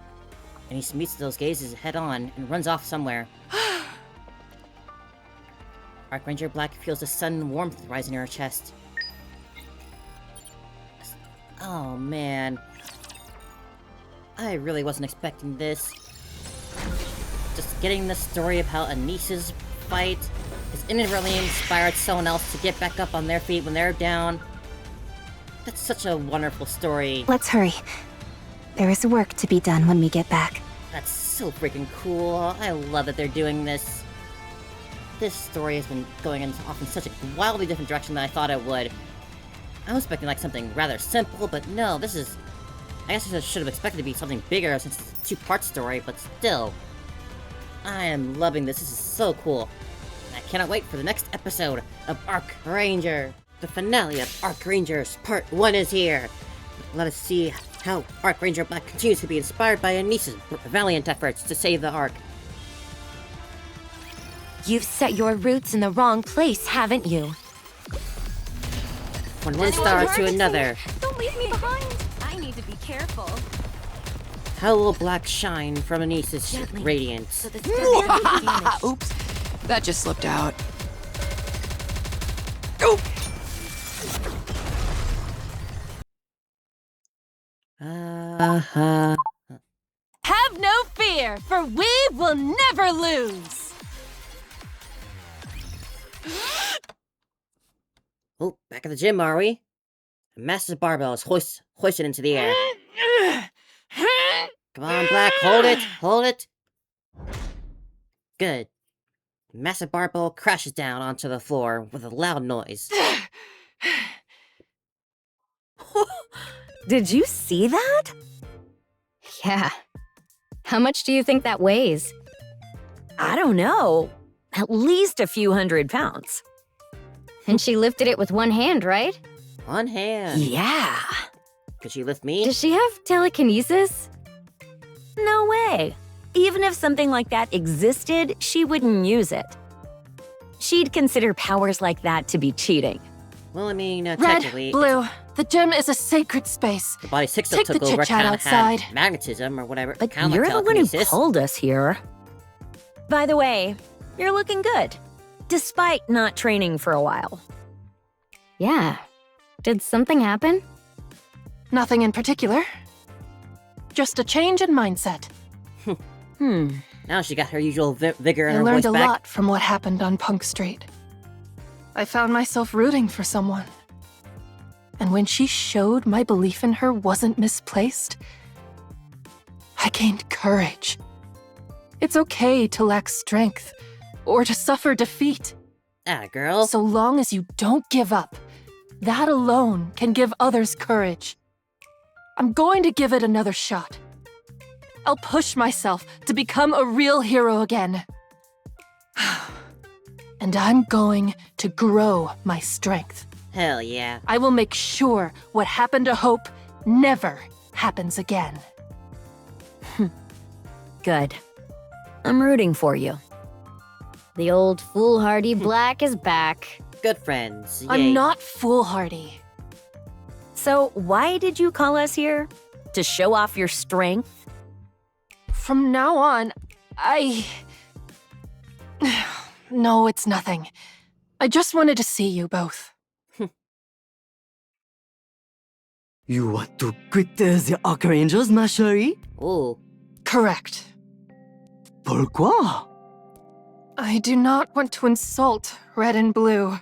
Anise meets those gazes head-on and runs off somewhere. Ark Ranger Black feels a sudden warmth rise in her chest. Oh man. I really wasn't expecting this. Just getting the story of how Anissa's fight has inadvertently inspired someone else to get back up on their feet when they're down. That's such a wonderful story. Let's hurry. There is work to be done when we get back. That's so freaking cool. I love that they're doing this. This story has been going off in such a wildly different direction than I thought it would. I was expecting like something rather simple, but no, this is... I guess I should have expected to be something bigger since it's a two-part story, but still. I am loving this. This is so cool. And I cannot wait for the next episode of Ark Ranger. The finale of Ark Rangers Part 1 is here. Let us see how Ark Ranger Black continues to be inspired by Anissa's valiant efforts to save the Ark. You've set your roots in the wrong place, haven't you? From one star to another. Don't leave me behind! I need to be careful. How will Black shine from Anissa's radiance? So the Oops, that just slipped out. Oh! Have no fear, for we will never lose! Oh, back at the gym, are we? A massive barbell is hoisted into the air. Come on, Black, hold it, hold it. Good. The massive barbell crashes down onto the floor with a loud noise. Did you see that? Yeah. How much do you think that weighs? I don't know. At least a few 100 pounds. And she lifted it with one hand, right? One hand. Yeah. Could she lift me? Does she have telekinesis? No way. Even if something like that existed, she wouldn't use it. She'd consider powers like that to be cheating. Well, I mean, Red, technically... blue, the gym is a sacred space. The body six Take took the over, chit-chat kind of had outside. magnetism or whatever. But kind of you're like the one who telekinesis. pulled us here. By the way, you're looking good. Despite not training for a while. Yeah. Did something happen? Nothing in particular. Just a change in mindset. Now she got her usual vigor in I her learned voice a back. lot from what happened on Punk Street. I found myself rooting for someone. And when she showed my belief in her wasn't misplaced, I gained courage. It's okay to lack strength or to suffer defeat. Ah, girl. So long as you don't give up, that alone can give others courage. I'm going to give it another shot. I'll push myself to become a real hero again. And I'm going to grow my strength. Hell yeah. I will make sure what happened to Hope never happens again. Good. I'm rooting for you. The old foolhardy Black is back. Good friends. Yay. I'm not foolhardy. So why did you call us here? To show off your strength? From now on, No, it's nothing. I just wanted to see you both. You want to quit the Ark Rangers, ma chérie? Ooh. Correct. Pourquoi? I do not want to insult Red and Blue.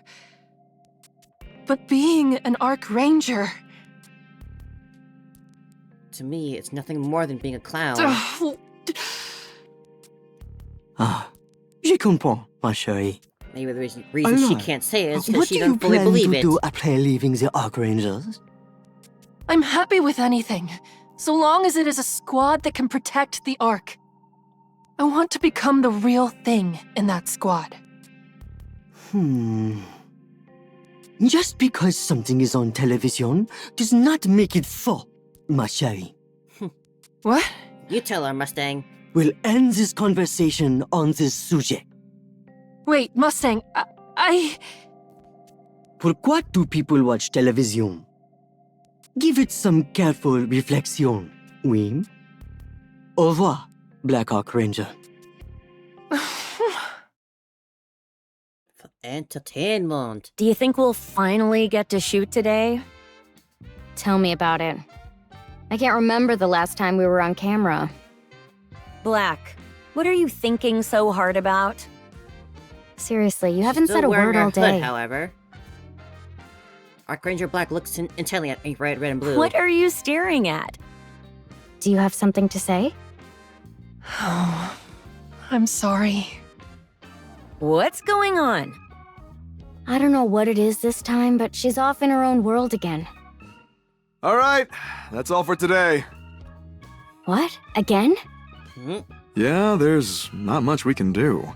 But being an Ark Ranger... To me, it's nothing more than being a clown. Je comprends, ma chérie. Maybe the reason she Alors, can't say it is because what she do you doesn't fully plan believe to it. do after leaving the Ark Rangers? I'm happy with anything, so long as it is a squad that can protect the Ark. I want to become the real thing in that squad. Just because something is on television does not make it so, ma chérie. What? You tell her, Mustang. We'll end this conversation on this subject. Wait, Mustang, I... Pourquoi do people watch television? Give it some careful reflection, oui? Au revoir, Black Ark Ranger. For entertainment. Do you think we'll finally get to shoot today? Tell me about it. I can't remember the last time we were on camera. Black, What are you thinking so hard about? Seriously, you haven't Still said a wearing word her all day. Hood, however. Ark Ranger Black looks intently at me, red, and blue. What are you staring at? Do you have something to say? Oh, I'm sorry. What's going on? I don't know what it is this time, but she's off in her own world again. All right, that's all for today. What? Again? Yeah, there's not much we can do.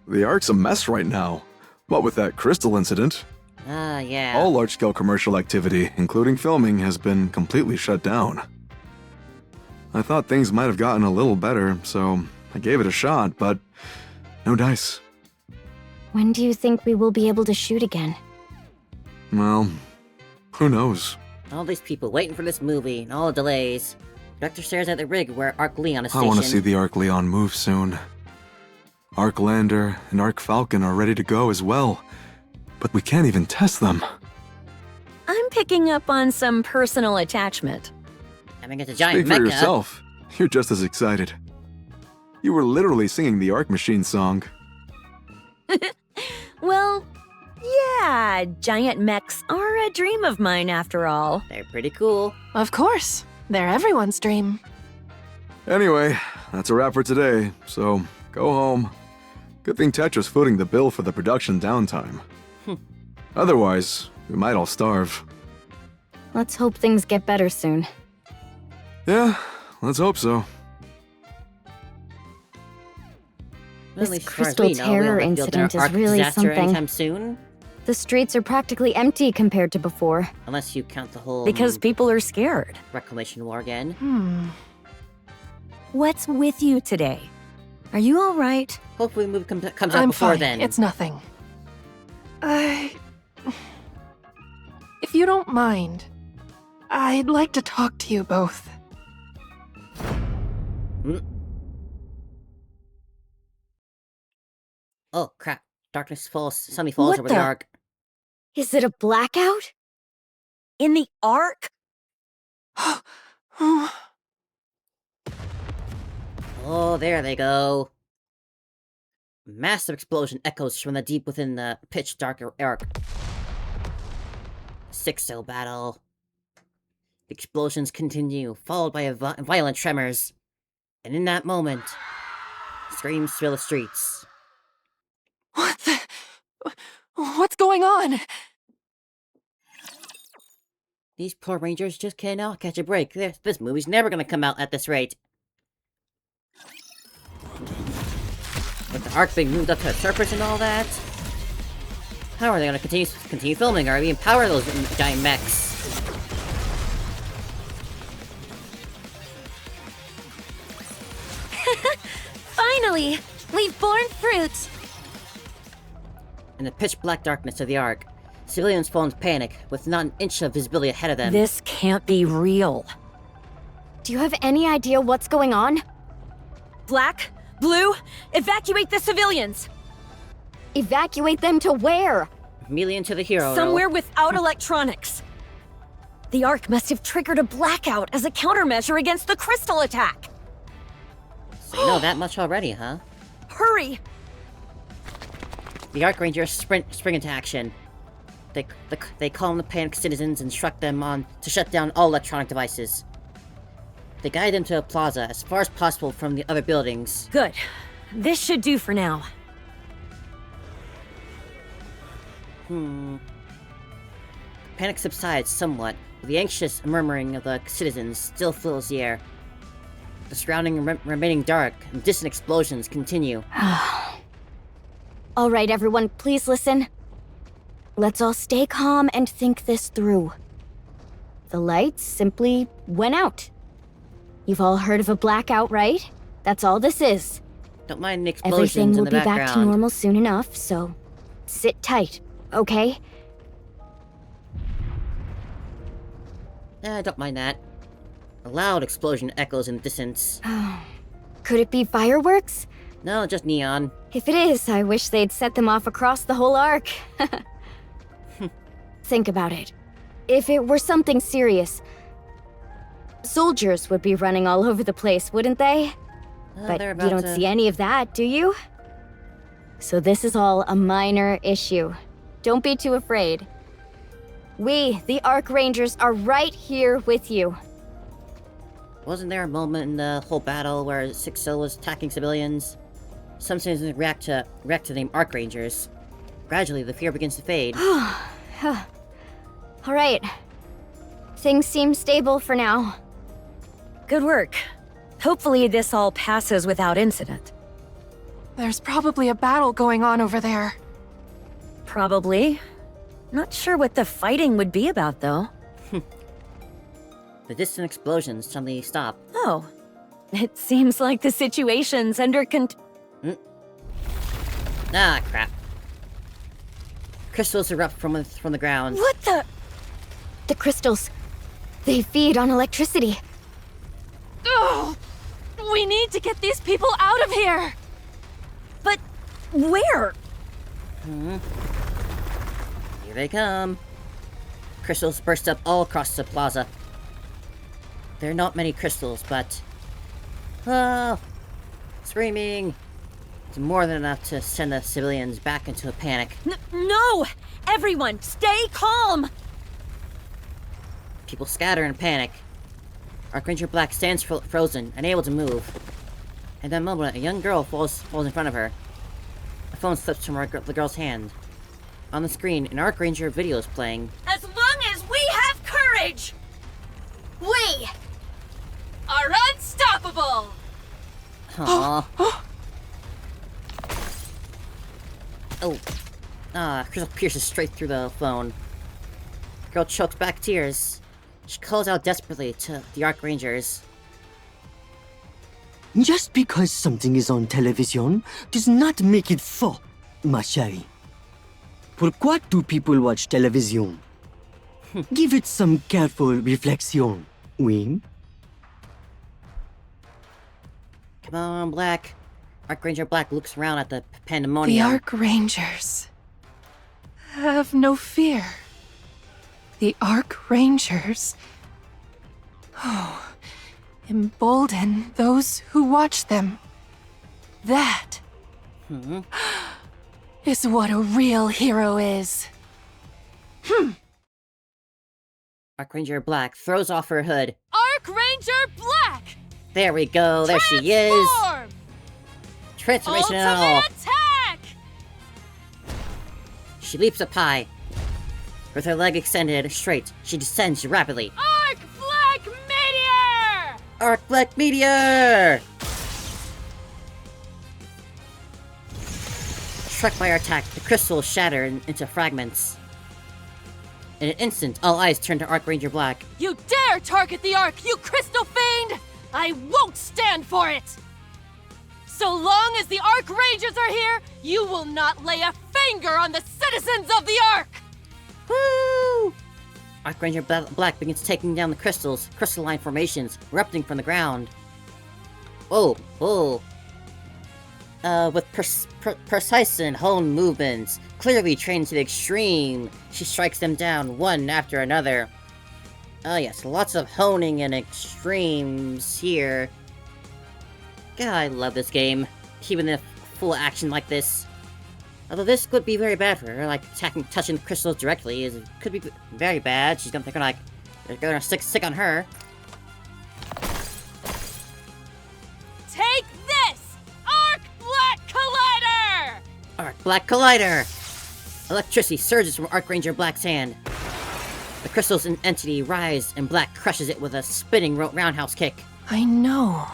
The Ark's a mess right now. What with that crystal incident? Ah, yeah. All large-scale commercial activity, including filming, has been completely shut down. I thought things might have gotten a little better, so I gave it a shot, but no dice. When do you think we will be able to shoot again? Well, who knows? All these people waiting for this movie and all the delays. Director stares at the rig where Ark Leon is I stationed. want to see the Ark Leon move soon. Ark Lander and Ark Falcon are ready to go as well, but we can't even test them. I'm picking up on some personal attachment. I mean, it's a giant Speak for mecha. yourself. You're just as excited. You were literally singing the Ark Machine song. Well, yeah, giant mechs are a dream of mine after all. They're pretty cool. Of course. They're everyone's dream. Anyway, that's a wrap for today, so go home. Good thing Tetra's footing the bill for the production downtime. Otherwise, we might all starve. Let's hope things get better soon. Yeah, let's hope so. Well, at This least as far as crystal we know, we terror won't build an incident is Ark really disaster something. anytime soon. The streets are practically empty compared to before. Unless you count the whole Because people are scared. reclamation war again. What's with you today? Are you all right? Hopefully the movie comes out I'm before fine. then. It's nothing. If you don't mind, I'd like to talk to you both. Oh crap! Darkness falls. Suddenly falls What over the the- Ark. Is it a blackout? In the Ark? Oh, there they go. Massive explosion echoes from the deep within the pitch dark Ark. 6-cell battle. The explosions continue, followed by violent tremors. And in that moment, screams fill the streets. What the? What's going on? These poor Rangers just cannot catch a break. This movie's never gonna come out at this rate. With the Ark being moved up to the surface and all that, how are they gonna continue filming or even power those giant mechs? Finally! We've borne fruit! In the pitch black darkness of the Ark, civilians fall into panic with not an inch of visibility ahead of them. This can't be real. Do you have any idea what's going on? Black? Blue? Evacuate the civilians! Evacuate them to where? Immediately into the hero Somewhere role. without electronics. The Ark must have triggered a blackout as a countermeasure against the crystal attack. So you know that much already, huh? Hurry! The Ark Rangers spring into action. They calm the panicked citizens and instruct them on to shut down all electronic devices. They guide them to a plaza as far as possible from the other buildings. Good. This should do for now. Panic subsides somewhat, but the anxious murmuring of the citizens still fills the air. The surrounding remaining dark and distant explosions continue. All right, everyone, please listen. Let's all stay calm and think this through. The lights simply went out. You've all heard of a blackout, right? That's all this is. Don't mind the Everything explosions will in be the back to background. normal soon enough, so sit tight, okay? Don't mind that. A loud explosion echoes in the distance. Could it be fireworks? No, just neon. If it is, I wish they'd set them off across the whole Ark. Think about it. If it were something serious, soldiers would be running all over the place, wouldn't they? But they're you about don't to- see any of that, do you? So this is all a minor issue. Don't be too afraid. We, the Ark Rangers, are right here with you. Wasn't there a moment in the whole battle where Sixil was attacking civilians? Some citizens react to the name Ark Rangers. Gradually, the fear begins to fade. All right. Things seem stable for now. Good work. Hopefully this all passes without incident. There's probably a battle going on over there. Probably. Not sure what the fighting would be about, though. The distant explosions suddenly stop. Oh. It seems like the situation's under Ah, crap. Crystals erupt from the ground. What the? The crystals. They feed on electricity. Ugh! We need to get these people out of here! But where? Here they come. Crystals burst up all across the plaza. There are not many crystals, but... Oh! Screaming! It's more than enough to send the civilians back into a panic. No! Everyone, stay calm! People scatter in panic. Ark Ranger Black stands frozen, unable to move. At that moment, a young girl falls in front of her. A phone slips from the girl's hand. On the screen, an Ark Ranger video is playing. As long as we have courage! We are unstoppable! Aww. Oh. Crystal pierces straight through the phone. The girl chokes back tears. She calls out desperately to the Ark Rangers. Just because something is on television does not make it faux, ma chérie. Pourquoi do people watch television? Give it some careful reflection, oui? Come on, Black. Ark Ranger Black looks around at the pandemonium. The Ark Rangers. Have no fear. The Ark Rangers. Oh, embolden those who watch them. That is what a real hero is. Ark Ranger Black throws off her hood. Ark Ranger Black! There we go, there she is! Transformation and all! Attack! She leaps up high. With her leg extended straight, she descends rapidly. Ark Black Meteor! Ark Black Meteor! Struck by her attack, the crystals shatter into fragments. In an instant, all eyes turn to Ark Ranger Black. You dare target the Ark, you crystal fiend! I won't stand for it! So long as the Ark Rangers are here, you will not lay a finger on the citizens of the Ark! Woo! Ark Ranger Black begins taking down the crystals, crystalline formations erupting from the ground. Whoa, whoa. With precise and honed movements, clearly trained to the extreme, she strikes them down one after another. Oh yes, lots of honing and extremes here. God, I love this game. Keeping the full action like this. Although this could be very bad for her, like touching crystals directly could be very bad. They're gonna stick on her. Take this! Ark Black Collider! Ark Black Collider! Electricity surges from Ark Ranger Black's hand. The crystal's entity rise, and Black crushes it with a spinning roundhouse kick. I know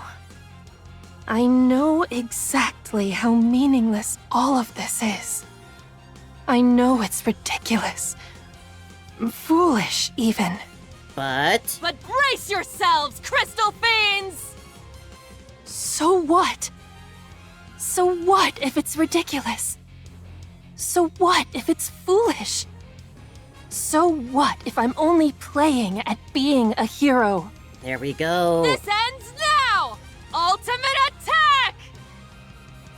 exactly how meaningless all of this is. I know it's ridiculous. Foolish, even. But brace yourselves, crystal fiends! So what? So what if it's ridiculous? So what if it's foolish? So what if I'm only playing at being a hero? There we go. This ends now! Ultimate attack!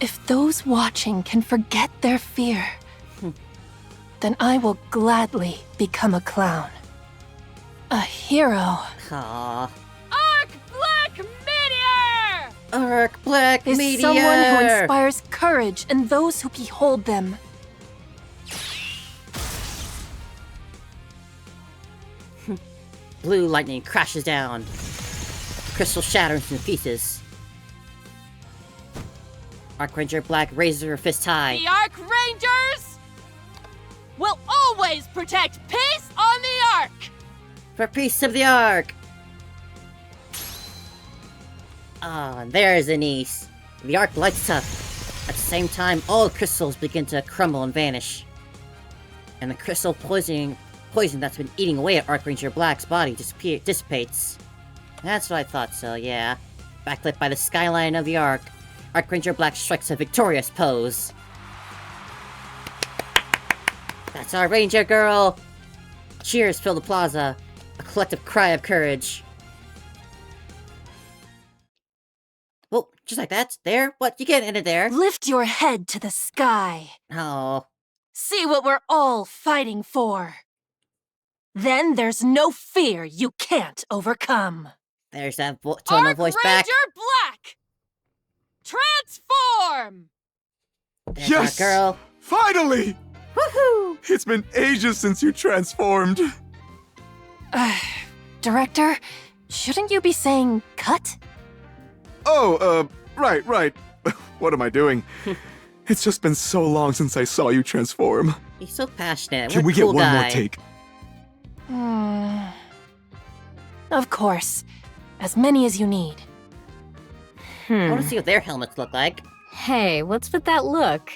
If those watching can forget their fear, then I will gladly become a clown. A hero. Aww. Ark Black Meteor! Ark Black is Meteor! someone who inspires courage in those who behold them. Blue lightning crashes down. The crystal shatters into pieces. Ark Ranger Black raises her fist high. The Ark Rangers will always protect peace on the Ark! For peace of the Ark! Ah, there's Anise. The Ark lights up. At the same time, all the crystals begin to crumble and vanish. And the crystal poison that's been eating away at Ark Ranger Black's body dissipates. That's what I thought so, yeah. Backlit by the skyline of the Ark, Ark Ranger Black strikes a victorious pose. That's our Ranger girl! Cheers fill the plaza. A collective cry of courage. Oh, just like that? There? What? You can't end it there. Lift your head to the sky. Oh. See what we're all fighting for. Then there's no fear you can't overcome. There's that tone of voice back. Ark Ranger Black! Transform! There's Yes! our girl. Finally! Woohoo! It's been ages since you transformed. Director, shouldn't you be saying cut? Oh, right. What am I doing? It's just been so long since I saw you transform. He's so passionate. Can What we a get cool one guy. more take? Of course. As many as you need. I want to see what their helmets look like. Hey, what's with that look?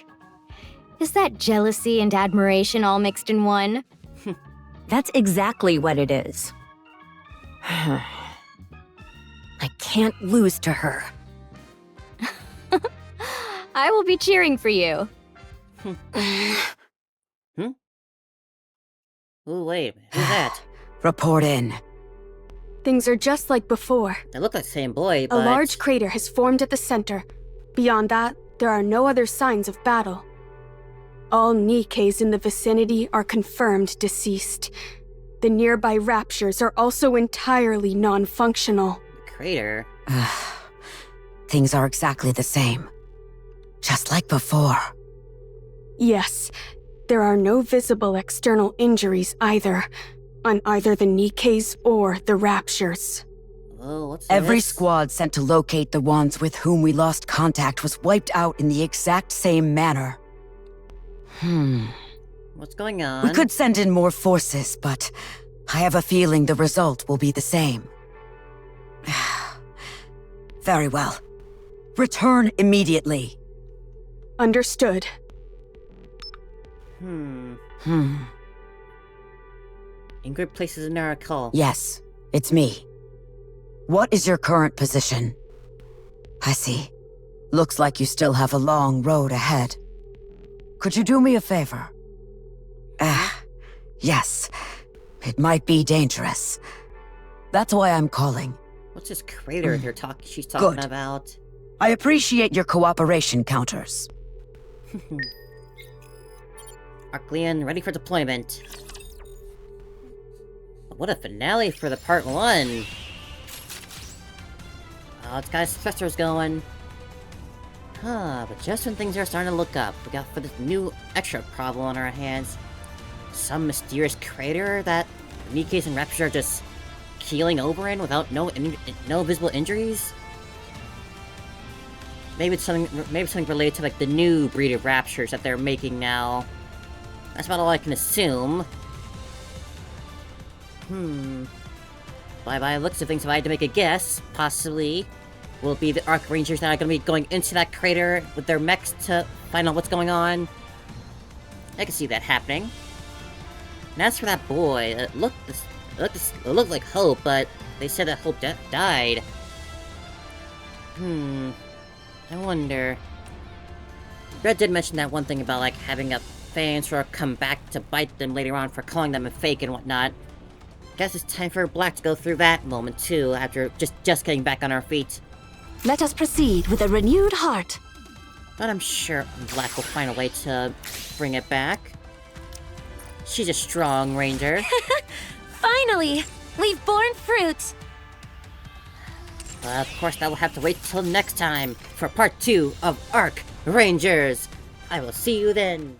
Is that jealousy and admiration all mixed in one? That's exactly what it is. I can't lose to her. I will be cheering for you. Ooh, wait a minute. Who's that? Report in. Things are just like before. They look like the same boy, A but... large crater has formed at the center. Beyond that, there are no other signs of battle. All Nikkes in the vicinity are confirmed deceased. The nearby raptures are also entirely non-functional. Crater? Things are exactly the same. Just like before. Yes, there are no visible external injuries either, on either the Nikkes or the raptures. Oh, what's Every this? squad sent to locate the ones with whom we lost contact was wiped out in the exact same manner. What's going on? We could send in more forces, but I have a feeling the result will be the same. Very well. Return immediately. Understood. Ingrid places an arrow call. Yes, it's me. What is your current position? I see. Looks like you still have a long road ahead. Could you do me a favor? Yes. It might be dangerous. That's why I'm calling. What's this crater she's talking Good. about? I appreciate your cooperation counters. Arkleon, ready for deployment. What a finale for the part 1. Oh, it's got his thrusters going. But just when things are starting to look up, we got for this new extra problem on our hands. Some mysterious crater that Nikkes and Raptors are just keeling over in without no visible injuries. Maybe it's something related to like the new breed of Raptors that they're making now. That's about all I can assume. By the looks of things, if I had to make a guess, possibly will be the Ark Rangers that are going to be going into that crater with their mechs to find out what's going on. I can see that happening. And as for that boy, it looked like Hope, but they said that Hope died. I wonder. Red did mention that one thing about like having a fan sort of come back to bite them later on for calling them a fake and whatnot. Guess it's time for Black to go through that moment too, after just getting back on our feet. Let us proceed with a renewed heart. But I'm sure Black will find a way to bring it back. She's a strong ranger. Finally! We've borne fruit! Of course, that will have to wait till next time for part 2 of Ark Rangers. I will see you then.